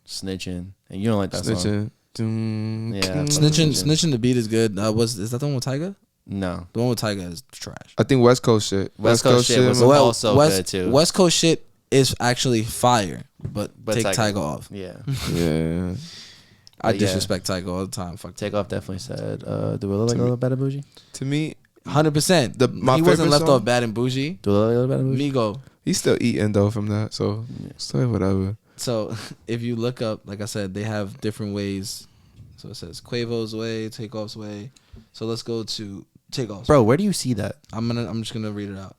Snitchin'. And you don't like that song. Snitching. Yeah. Snitching the beat is good. Is that the one with Tyga? No. The one with Tyga is trash. I think West Coast shit. West Coast shit was man. also good too. West Coast shit is actually fire, but take Tyga off. Yeah. Yeah. I But yeah. disrespect Tyga all the time. Fuck Takeoff definitely said, do we look like a little bad and bougie? To me, 100%. my He wasn't favorite left song- off bad and bougie. Do we look like a little bad and bougie? Migo. he's still eating though from that. So still whatever. So if you look up, like I said, they have different ways. So it says Quavo's way, Takeoff's way. So let's go to Takeoff's. Bro, where do you see that? I'm just gonna read it out.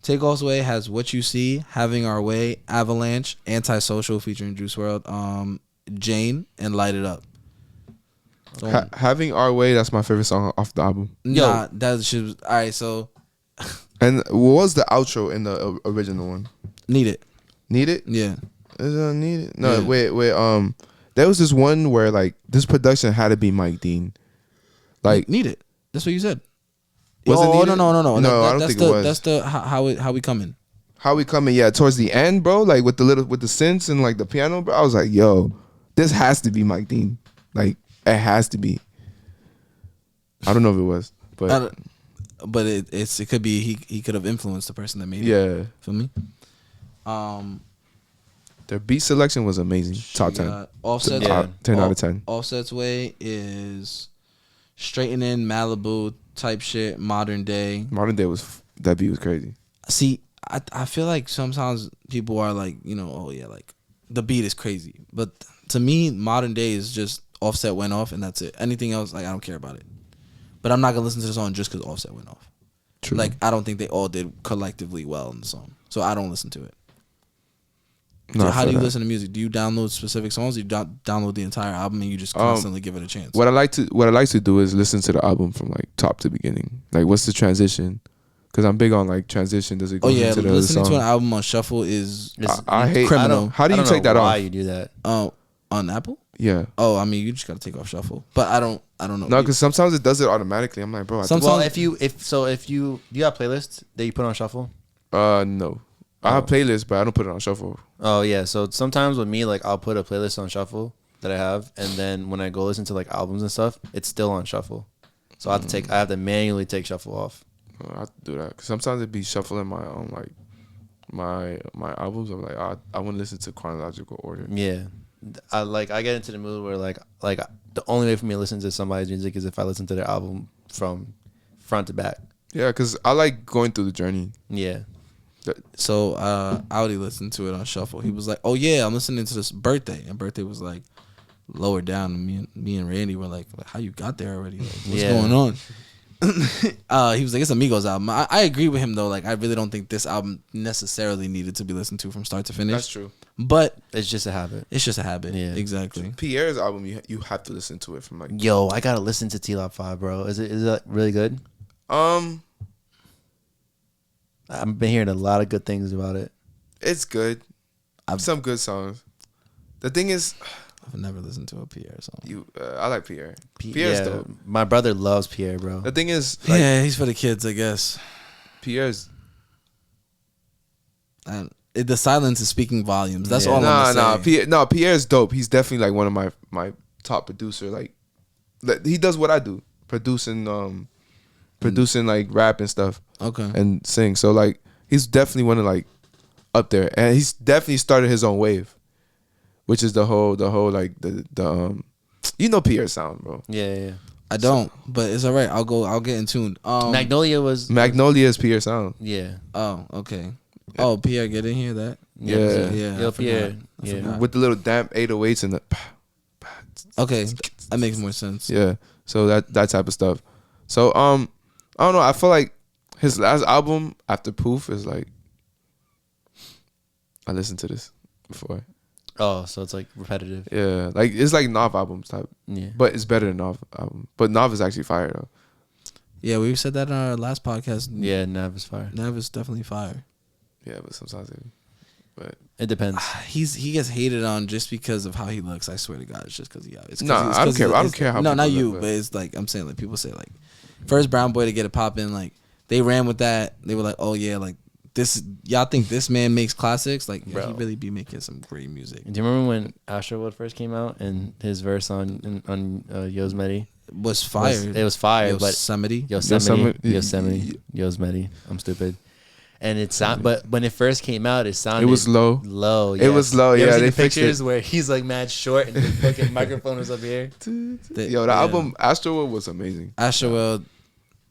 Takeoff's way has What You See, Having Our Way, Avalanche, Antisocial featuring Juice WRLD, Jane, and Light It Up. So, Having Our Way, that's my favorite song off the album. nah, that should. All right, so And what was the outro in the original one? Need It. Need It? Yeah. Is it Need It? No, Yeah. wait. There was this one where like this production had to be Mike Dean. Like Need It. That's what you said. Was it Oh Need It? no. No, I don't that's think it was. That's the how we coming. How we coming? Yeah, towards the end, bro. Like with the synths and like the piano, bro. I was like, yo, this has to be Mike Dean. Like it has to be. I don't know if it was, but But it could be he could have influenced the person that made it. yeah, Feel me? their beat selection was amazing. Top 10. Offset's Yeah. 10 out of 10. Offset's way is straightening Malibu type shit, modern day. Modern Day that beat was crazy. See, I feel like sometimes people are like, oh yeah, like the beat is crazy. But to me, modern day is just Offset went off and that's it. Anything else, like I don't care about it. But I'm not gonna listen to the song just because Offset went off. True. Like I don't think they all did collectively well in the song, so I don't listen to it. No, So I how feel do you that. listen to music? Do you download specific songs? Or you download the entire album and you just constantly give it a chance? What I like to do is listen to the album from like top to beginning. Like what's the transition? Because I'm big on like transition. Does it go Oh yeah, into the listening song? to an album on shuffle is I hate criminal. How do you I don't take know that why off? you do that? On Apple. Yeah. Oh, I mean, you just gotta take off shuffle. But I don't know. No, because sometimes it does it automatically. I'm like, bro. Some- Well, songs- if you have playlists that you put on shuffle? No. I have playlists, but I don't put it on shuffle. Oh yeah, so sometimes with me, like I'll put a playlist on shuffle that I have, and then when I go listen to like albums and stuff, it's still on shuffle. So I have to manually take shuffle off. I have to do that because sometimes it be shuffling my own like my albums. I'm like, I want to listen to chronological order. Yeah, I get into the mood where like the only way for me to listen to somebody's music is if I listen to their album from front to back. Yeah, because I like going through the journey. Yeah. So Audi listened to it on shuffle. He was like, "Oh yeah, I'm listening to this Birthday," and Birthday was like lower down. And me and Randy were like, "How you got there already? Like, what's Yeah. going on?" He was like, it's a Migos album. I agree with him though. Like, I really don't think this album necessarily needed to be listened to from start to finish. That's true. But It's just a habit. it's just a habit. Yeah. Exactly. Pierre's album, you have to listen to it from like. Yo, I gotta listen to T-Lop 5, bro. Is that really good? Um, I've been hearing a lot of good things about it. it's good. Some good songs. The thing is, I've never listened to a Pierre song. I like Pierre. Pierre's dope. My brother loves Pierre, bro. The thing is, like, Yeah, he's for the kids, I guess. Pierre's. And the silence is speaking volumes. That's all I'm gonna say. Pierre's dope. He's definitely like one of my top producer. Like, he does what I do, producing like rap and stuff. Okay. And sing. So like, he's definitely one of like up there, and he's definitely started his own wave, which is the whole like the Pierre's sound, bro. Yeah. I don't, but it's all right. I'll get in tune. Magnolia is Pierre's sound. Yeah. Oh, okay. Oh, Pierre, get in here. That. Yeah. Yo, I Pierre. forgot. Yeah. With the little damp 808s and the. Okay, that makes more sense. Yeah. So that type of stuff. So I don't know. I feel like his last album after Poof is like. I listened to this before. Oh, so it's like repetitive. Yeah, like it's like Nav albums type. Yeah. But it's better than Nav album. But Nav is actually fire though. Yeah, we said that in our last podcast. Yeah, Nav is fire. Nav is definitely fire. Yeah, but sometimes It depends. He gets hated on just because of how he looks. I swear to God, it's just because he. I don't care. I don't care how. No, people not look, you, but it's like I'm saying, like people say, like first brown boy to get a pop in, like they ran with that. They were like, oh yeah, like this. Y'all think this man makes classics? Like yeah, he really be making some great music. Do you remember when Astroworld first came out and his verse on Yosemite Was fire. It was fire, Yosemite. but Yosemite. I'm stupid. And it sound, but when it first came out, it sounded. It was low. Low. It was low. You ever Yeah, see they the fixed pictures it. where he's like mad short and the fucking microphone was up here. Yo, the album Astroworld was amazing. Astroworld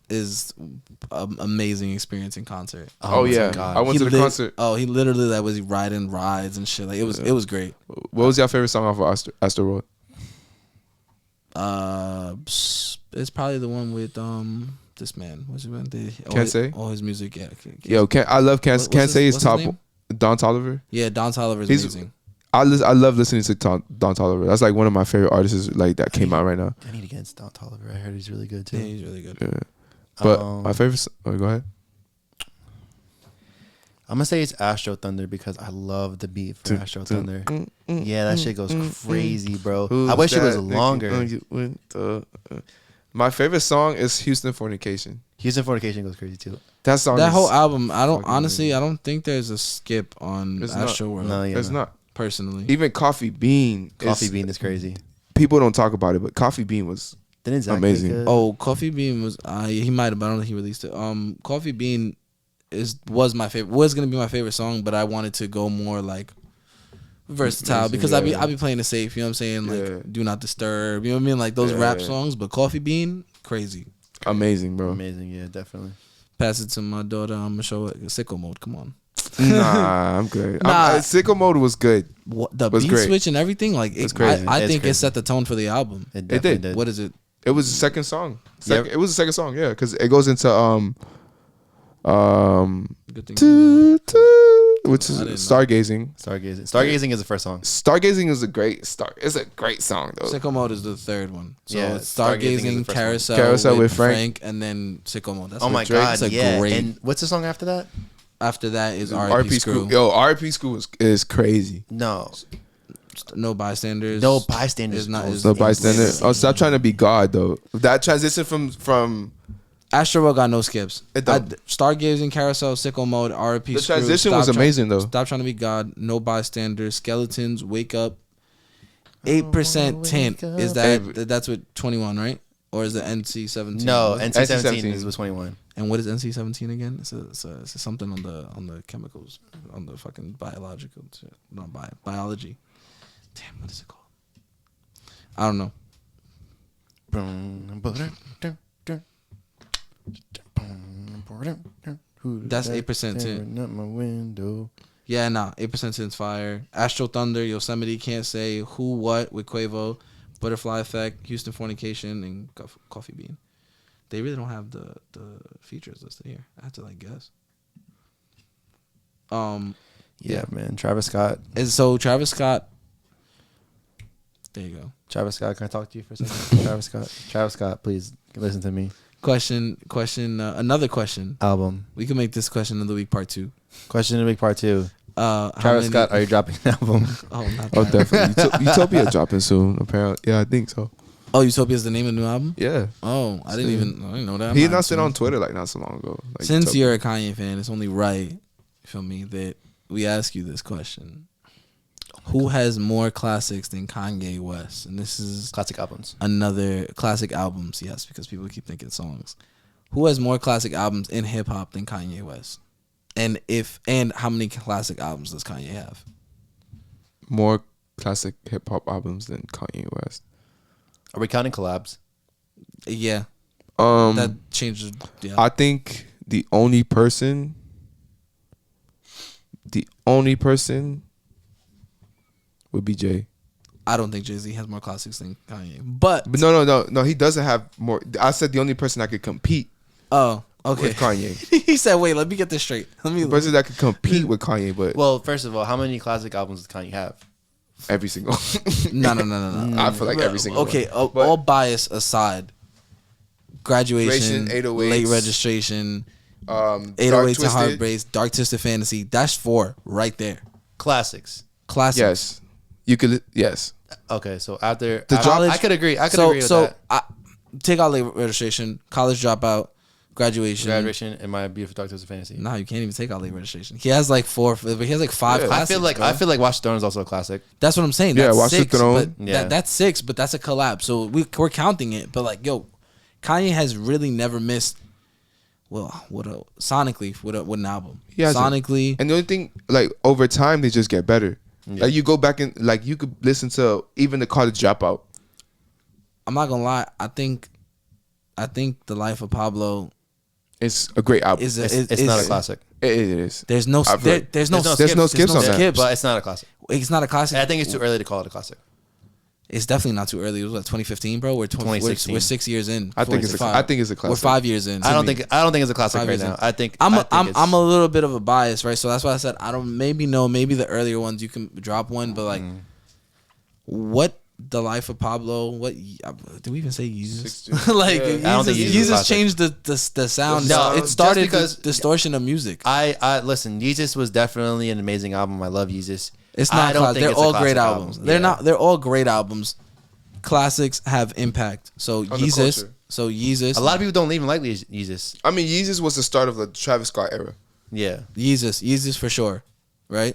is an amazing experience in concert. Oh yeah, God. I went to the concert. Oh, he literally was riding rides and shit. Like it was great. What was your favorite song off of Astroworld? It's probably the one with this man. What's his name? Can't Say? All his music, yeah. Yo, I love Can't Say is top. name? Don Toliver. Yeah, Don Toliver's He's- amazing. I love listening to Don Toliver. That's like one of my favorite artists like that came out right now. I need to get into Don Toliver. I heard he's really good too. Yeah, he's really good. Yeah. But my favorite. Go ahead. I'm gonna say it's Astro Thunder because I love the beat for Astro Thunder. Yeah, that shit goes crazy, bro. I wish it was longer. My favorite song is Houston Fornication. Houston Fornication goes crazy too. That song. That is whole album, I don't fucking honestly, amazing. I don't think there's a skip on It's not. Astro World. No, yeah, It's not. Personally, Even Coffee Bean. Coffee Bean is crazy. People don't talk about it, but Coffee Bean was. Didn't Zach Amazing. make it? oh, Coffee Bean was he might have, but I don't think he released it. Coffee Bean was my favorite. Was gonna be my favorite song, but I wanted to go more like versatile because I be playing it safe. You know what I'm saying? Like Do Not Disturb. You know what I mean? Like those rap songs. But Coffee Bean, crazy, Amazing, bro. Amazing, yeah, definitely. Pass it to my daughter. I'm gonna show it sicko mode. Come on. Nah, I'm good. Nah. Sicko Mode was good. The Was beat great. switch and everything, like It's crazy. I It's think it crazy. set the tone for the album. It did. definitely did. What is it? It was the second song. It was the second song, yeah, because it goes into Good thing. which is I didn't know. Stargazing. Stargazing is the first song. Stargazing is a great It's a great song though. Sicko Mode is the third one. So Yeah, it's Stargazing is the Stargazing, first one. Carousel with with Frank. and then Sicko Mode. That's Oh my Drake. god, It's a yeah. great- And what's the song after that? After that is RP R.P. School. Screw. Yo, RP School is crazy. No, No Bystanders. no Bystanders. Is not- goes is- No bystander. insane. Oh, stop trying to be God though. That transition from Astro World got no skips. It don't. Stargazing, Carousel, Sicko Mode, R.P. the Screw, transition Stop was Try- amazing though. Stop Trying to Be God, No Bystanders, Skeletons, Wake Up, 8% Tint. Is that's with 21, right? Or is it NC-17? No, NC-17 NC-17 is with 21. And what is NC-17 again? It's something on the chemicals, on the fucking biological shit. Not biology. Damn, what is it called? I don't know. That's 8% tint. Not my window. Yeah, nah. 8% Tint's fire. Astro Thunder, Yosemite, Can't Say, Who What with Quavo, Butterfly Effect, Houston Fornication, and Coffee Bean. They really don't have the features listed here. I have to like guess. Yeah, man. Travis Scott. And so Travis Scott. There you go. Travis Scott, can I talk to you for a second? Travis Scott, please listen to me. Question. Another question. Album. We can make this question of the week part 2. Question of the week part 2. How Travis many- Scott, are you dropping an album? Oh, not Oh, that. definitely. Utopia dropping soon. Apparently, yeah, I think so. Oh, Utopia is the name of the new album. Yeah, Oh, I didn't know that. he I'm announced it not on Twitter like not so long ago. Like, Since Utopia. you're a Kanye fan, it's only right, you feel me, that we ask you this question. Who has more classics than Kanye West? And this is Classic albums. another classic albums, yes, because people keep thinking songs. Who has more classic albums in hip hop than Kanye West? And how many classic albums does Kanye have? More classic hip hop albums than Kanye West. Are we counting collabs? Yeah, Um, that changes. Yeah, I think the only person would be Jay. I don't think Jay-Z has more classics than Kanye. But But no, he doesn't have more. I said the only person that could compete oh, okay. with Kanye. He said, "Wait, let me get this straight. The person that could compete with Kanye, but Well, first of all, how many classic albums does Kanye have? every single. No. I feel like every single. Okay, one. But all bias aside, graduation, Graduation, 808s, late registration, Dark 808s and Twisted. Heartbreaks, Dark Twisted Fantasy. That's 4 right there. Classics. Classics. Yes, you could. Yes, Okay, so after The college- I could agree. I could agree with that. Take out late registration, college dropout, graduation. Graduation and My Beautiful Dark Twisted Fantasy. No, you can't even take out late registration. He has like 4, but he has like 5 Yeah. classics. I feel like Watch the Throne is also a classic. That's what I'm saying. Yeah, That's Watch the 6, Throne. But Yeah. that's 6, but that's a collab. So we're counting it. But like, yo, Kanye has really never missed. Well, sonically, with an album. He hasn't. Sonically, and the only thing, like over time, they just get better. Yeah. Like you go back and like you could listen to even the College Dropout. I'm not gonna lie. I think The Life of Pablo It's a great album. It's not a classic. It is. There's no I feel like there's no there's no skips on that. skips. But it's not a classic. It's not a classic. I think it's too early to call it a classic. It's definitely not too early. It was like 2015, bro. We're 2016. We're 6 years in. I think it's a classic. We're 5 years in. I don't think it's a classic 5 right years in. now. I think I'm it's- a little bit of a bias, right? So that's why I said I don't maybe the earlier ones you can drop one, but like what The Life of Pablo? What do we even say Yeezus? Like Yeah. I don't think Yeezus is Yeezus classic. changed the sound. No, It just started because- the distortion of music. I listen. Yeezus was definitely an amazing album. I love Yeezus. It's I not. don't think They're it's a all classic great album. albums. They're Yeah. not. They're all great albums. Classics have impact. So the Yeezus. culture. So Yeezus. A lot of people don't even like Yeezus. I mean, Yeezus was the start of the Travis Scott era. Yeah. Yeezus for sure, right?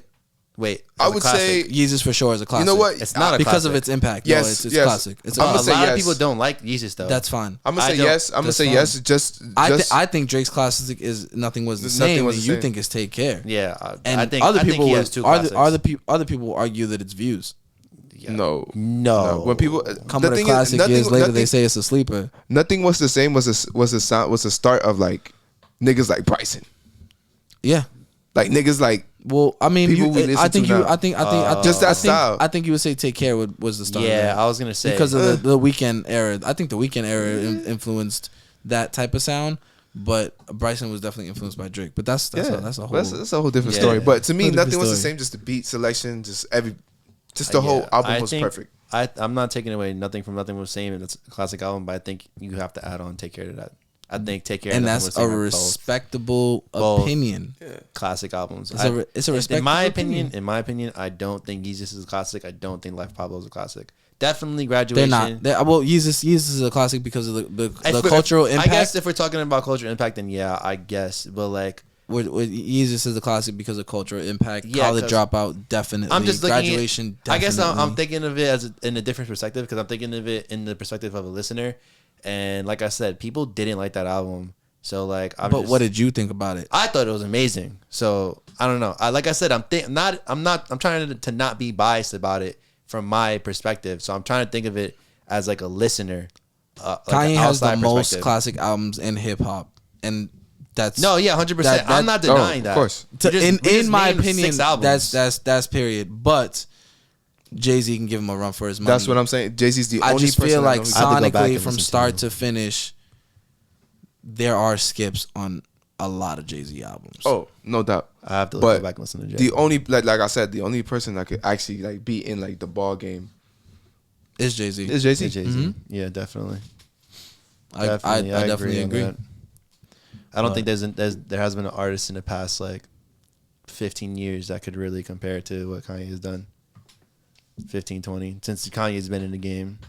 Wait. I as a would classic. say, Yeezus for sure is a classic. you know what? It's not a because classic. of its impact. Yes, No, it's yes. classic. It's I'm a, gonna A say lot yes. of people don't like Yeezus though. that's fine. I'm gonna I say don't- yes. I'm gonna that's say fine. yes. Just I think Drake's classic is Nothing Was the Nothing Same. Was And the you Same. think it's Take Care. Yeah. And I think other I think people he would, has two classics. other people will argue that it's Views. Yeah. no. No. When people Come with a classic years later, they say it's a sleeper. Nothing Was the Same was the start of like niggas like Bryson, Yeah. like niggas like Well, I mean, People we listen to now. Just that I think, style. I think you would say Take Care was the start. Yeah, of that. I was gonna say because of the Weekend era. I think the Weekend era influenced that type of sound, but Bryson was definitely influenced by Drake. But that's a whole. that's a whole different Yeah. story. But to me, Whole different Nothing Was the story. Same. Just the beat selection, just the whole album was perfect. I'm not taking away Nothing from Nothing Was the Same. It's a classic album, but I think you have to add on Take Care to that. I think Take Care and Nothing that's Was the a Same are both respectable both opinion. classic albums. It's a respectable in my opinion. opinion, I don't think Yeezus is a classic. I don't think Life of Pablo is a classic. Definitely They're Graduation. not. Well, Yeezus is a classic because of the cultural impact. I guess if we're talking about cultural impact, then yeah, I guess. But like, with Yeezus is a classic because of cultural impact. Yeah, College 'cause Dropout, definitely. I'm just looking at- Graduation. I guess I'm definitely. thinking of it in a different perspective because I'm thinking of it in the perspective of a listener. And like I said, people didn't like that album. So like, But what did you think about it? I thought it was amazing. So I don't know. Like I said, I'm trying to not be biased about it from my perspective. So I'm trying to think of it as like a listener. Like Kanye an has the outside most perspective. classic albums in hip hop, and that's No, yeah, 100%. I'm not denying that. Of course. We just in my named opinion. 6 albums. That's period. But Jay-Z can give him a run for his money. That's what I'm saying. Jay-Z's the I only just person feel I like know who's- I have to go back sonically and from listen to start him. to finish, there are skips on a lot of Jay-Z albums. Oh, no doubt. I have to But go back and listen to Jay. The only like I said, the only person that could actually like be in like the ball game It's Jay-Z. is Jay-Z. Jay-Z. Mhm. Yeah, definitely. I definitely agree. on that. I don't think there has been an artist in the past like 15 years that could really compare to what Kanye has done. 15, 20 since Kanye's been in the game.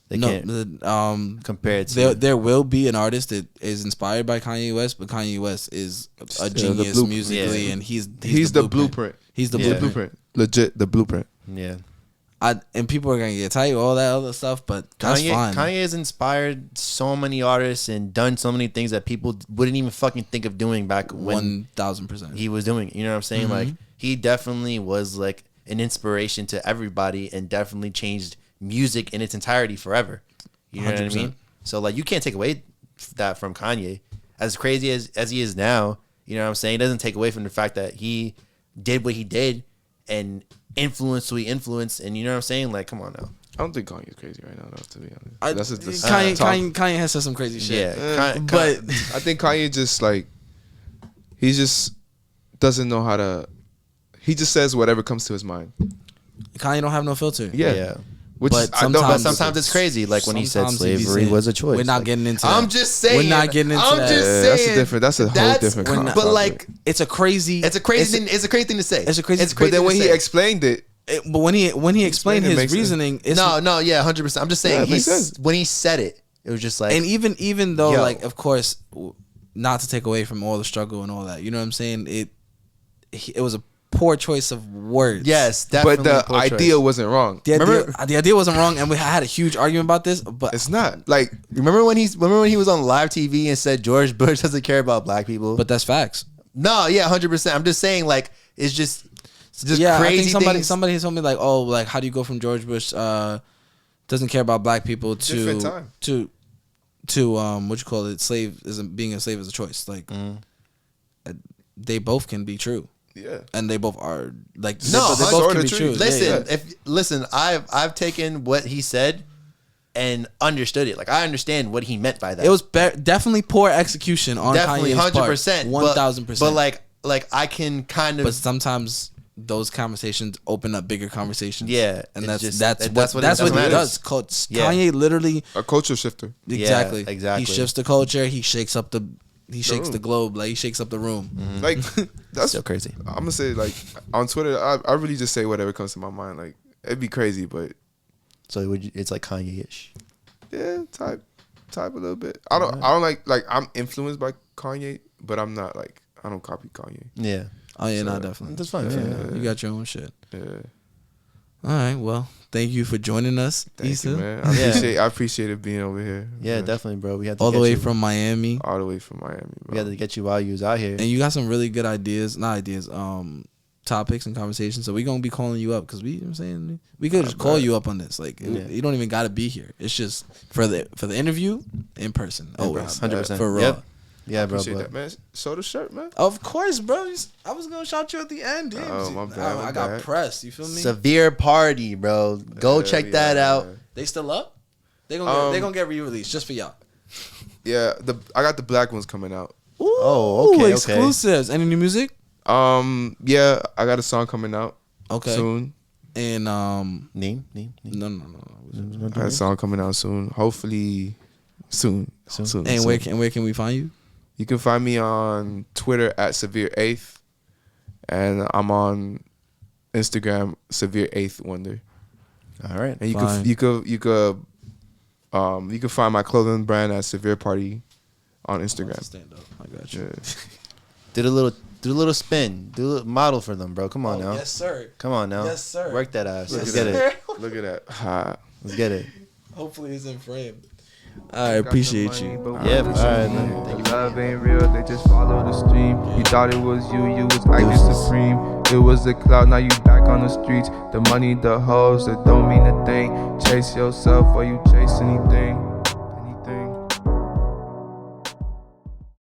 They can't compare it to. There will be an artist that is inspired by Kanye West, but Kanye West is a genius musically, and he's the blueprint. He's the blueprint. Legit, the blueprint. Yeah. And people are gonna get tight, all that other stuff, but that's fine. Kanye has inspired so many artists and done so many things that people wouldn't even fucking think of doing back when 1000%. he was doing it. You know what I'm saying? Mm-hmm. Like he definitely was like an inspiration to everybody and definitely changed music in its entirety forever. You know 100%. What I mean? So like you can't take away that from Kanye. As crazy as he is now, you know what I'm saying? It doesn't take away from the fact that he did what he did and influenced who he influenced, and you know what I'm saying? Like, come on now. I don't think Kanye's crazy right now, though, to be honest. Kanye has said some crazy shit. Yeah, but I think Kanye just like he just doesn't know how to. He just says whatever comes to his mind. Kanye don't have no filter. Yeah. Which but sometimes it's crazy. Like when he said slavery was a choice. We're not like, getting into that. I'm just saying. We're not getting into that. Just saying. That's a whole different concept. But like, it's a crazy thing to say. It's a crazy. But then when he explained it. But when he explained his reasoning, yeah, 100%. I'm just saying when he said it, it was just like, and even though like, of course, not to take away from all the struggle and all that, you know what I'm saying? It was a poor choice of words. Yes, definitely. But the idea wasn't wrong. The idea wasn't wrong, and we had a huge argument about this. But it's not like remember when he was on live TV and said George Bush doesn't care about black people. But that's facts. No, yeah, 100%. I'm just saying like it's just crazy. I think somebody told me like, oh, like how do you go from George Bush doesn't care about black people to what you call it, being a slave is a choice. Like they both can be true. Yeah, and they both are like they both can be true. Listen, I've taken what he said and understood it. Like I understand what he meant by that. It was definitely poor execution on definitely Kanye's 100%, part, 1000%. But like I can kind of. But sometimes those conversations open up bigger conversations. Yeah, and that's what he does. Kanye literally a culture shifter. Exactly. Yeah, exactly. He shifts the culture. He shakes up the globe, like he shakes up the room. Mm-hmm. Like that's so crazy. I'm gonna say like on Twitter, I really just say whatever comes to my mind. Like it'd be crazy, but so it's like Kanye-ish. Yeah, type a little bit. I don't like I'm influenced by Kanye, but I'm not like I don't copy Kanye. Yeah. Oh yeah, no, definitely. That's fine. Yeah. You got your own shit. Yeah. All right. Well, thank you for joining us. Thank you, man. I appreciated being over here. Yeah, definitely, bro. We had to all the way from Miami. All the way from Miami, bro. We had to get you while you was out here. And you got some really good topics and conversations. So we're gonna be calling you up because you know what I'm saying, we could just call you up on this. Like you don't even gotta be here. It's just for the interview in person. Always 100% for raw. Yep. Yeah, bro. Appreciate that, man. Show the shirt, man. Of course, bro. I was gonna shout you at the end, dude. Oh, my bad. I got pressed. You feel me? SevereParty, bro. Go check that out. They still up? They gonna get re-released just for y'all. Yeah, I got the black ones coming out. Ooh, okay. Exclusives. Any new music? Yeah, I got a song coming out. Okay. Soon. And name? No. I got a song coming out soon. Hopefully soon. And where can we find you? You can find me on Twitter at Severe8th, and I'm on Instagram Severe8thWonder. All right, and you could find my clothing brand at SevereParty on Instagram. Stand up, I got you. Yeah. Do a little spin. Do a little model for them, bro. Come on now. Yes, sir. Come on now. Yes, sir. Work that ass. Look Let's at get that. it. Look at that. Ha. Let's get it. Hopefully it's in frame. I appreciate you. Yeah, all right, man. The love ain't real, they just follow the stream. You thought it was you was acting supreme. It was a cloud, now you back on the streets. The money, the hoes, that don't mean a thing. Chase yourself or you chase anything.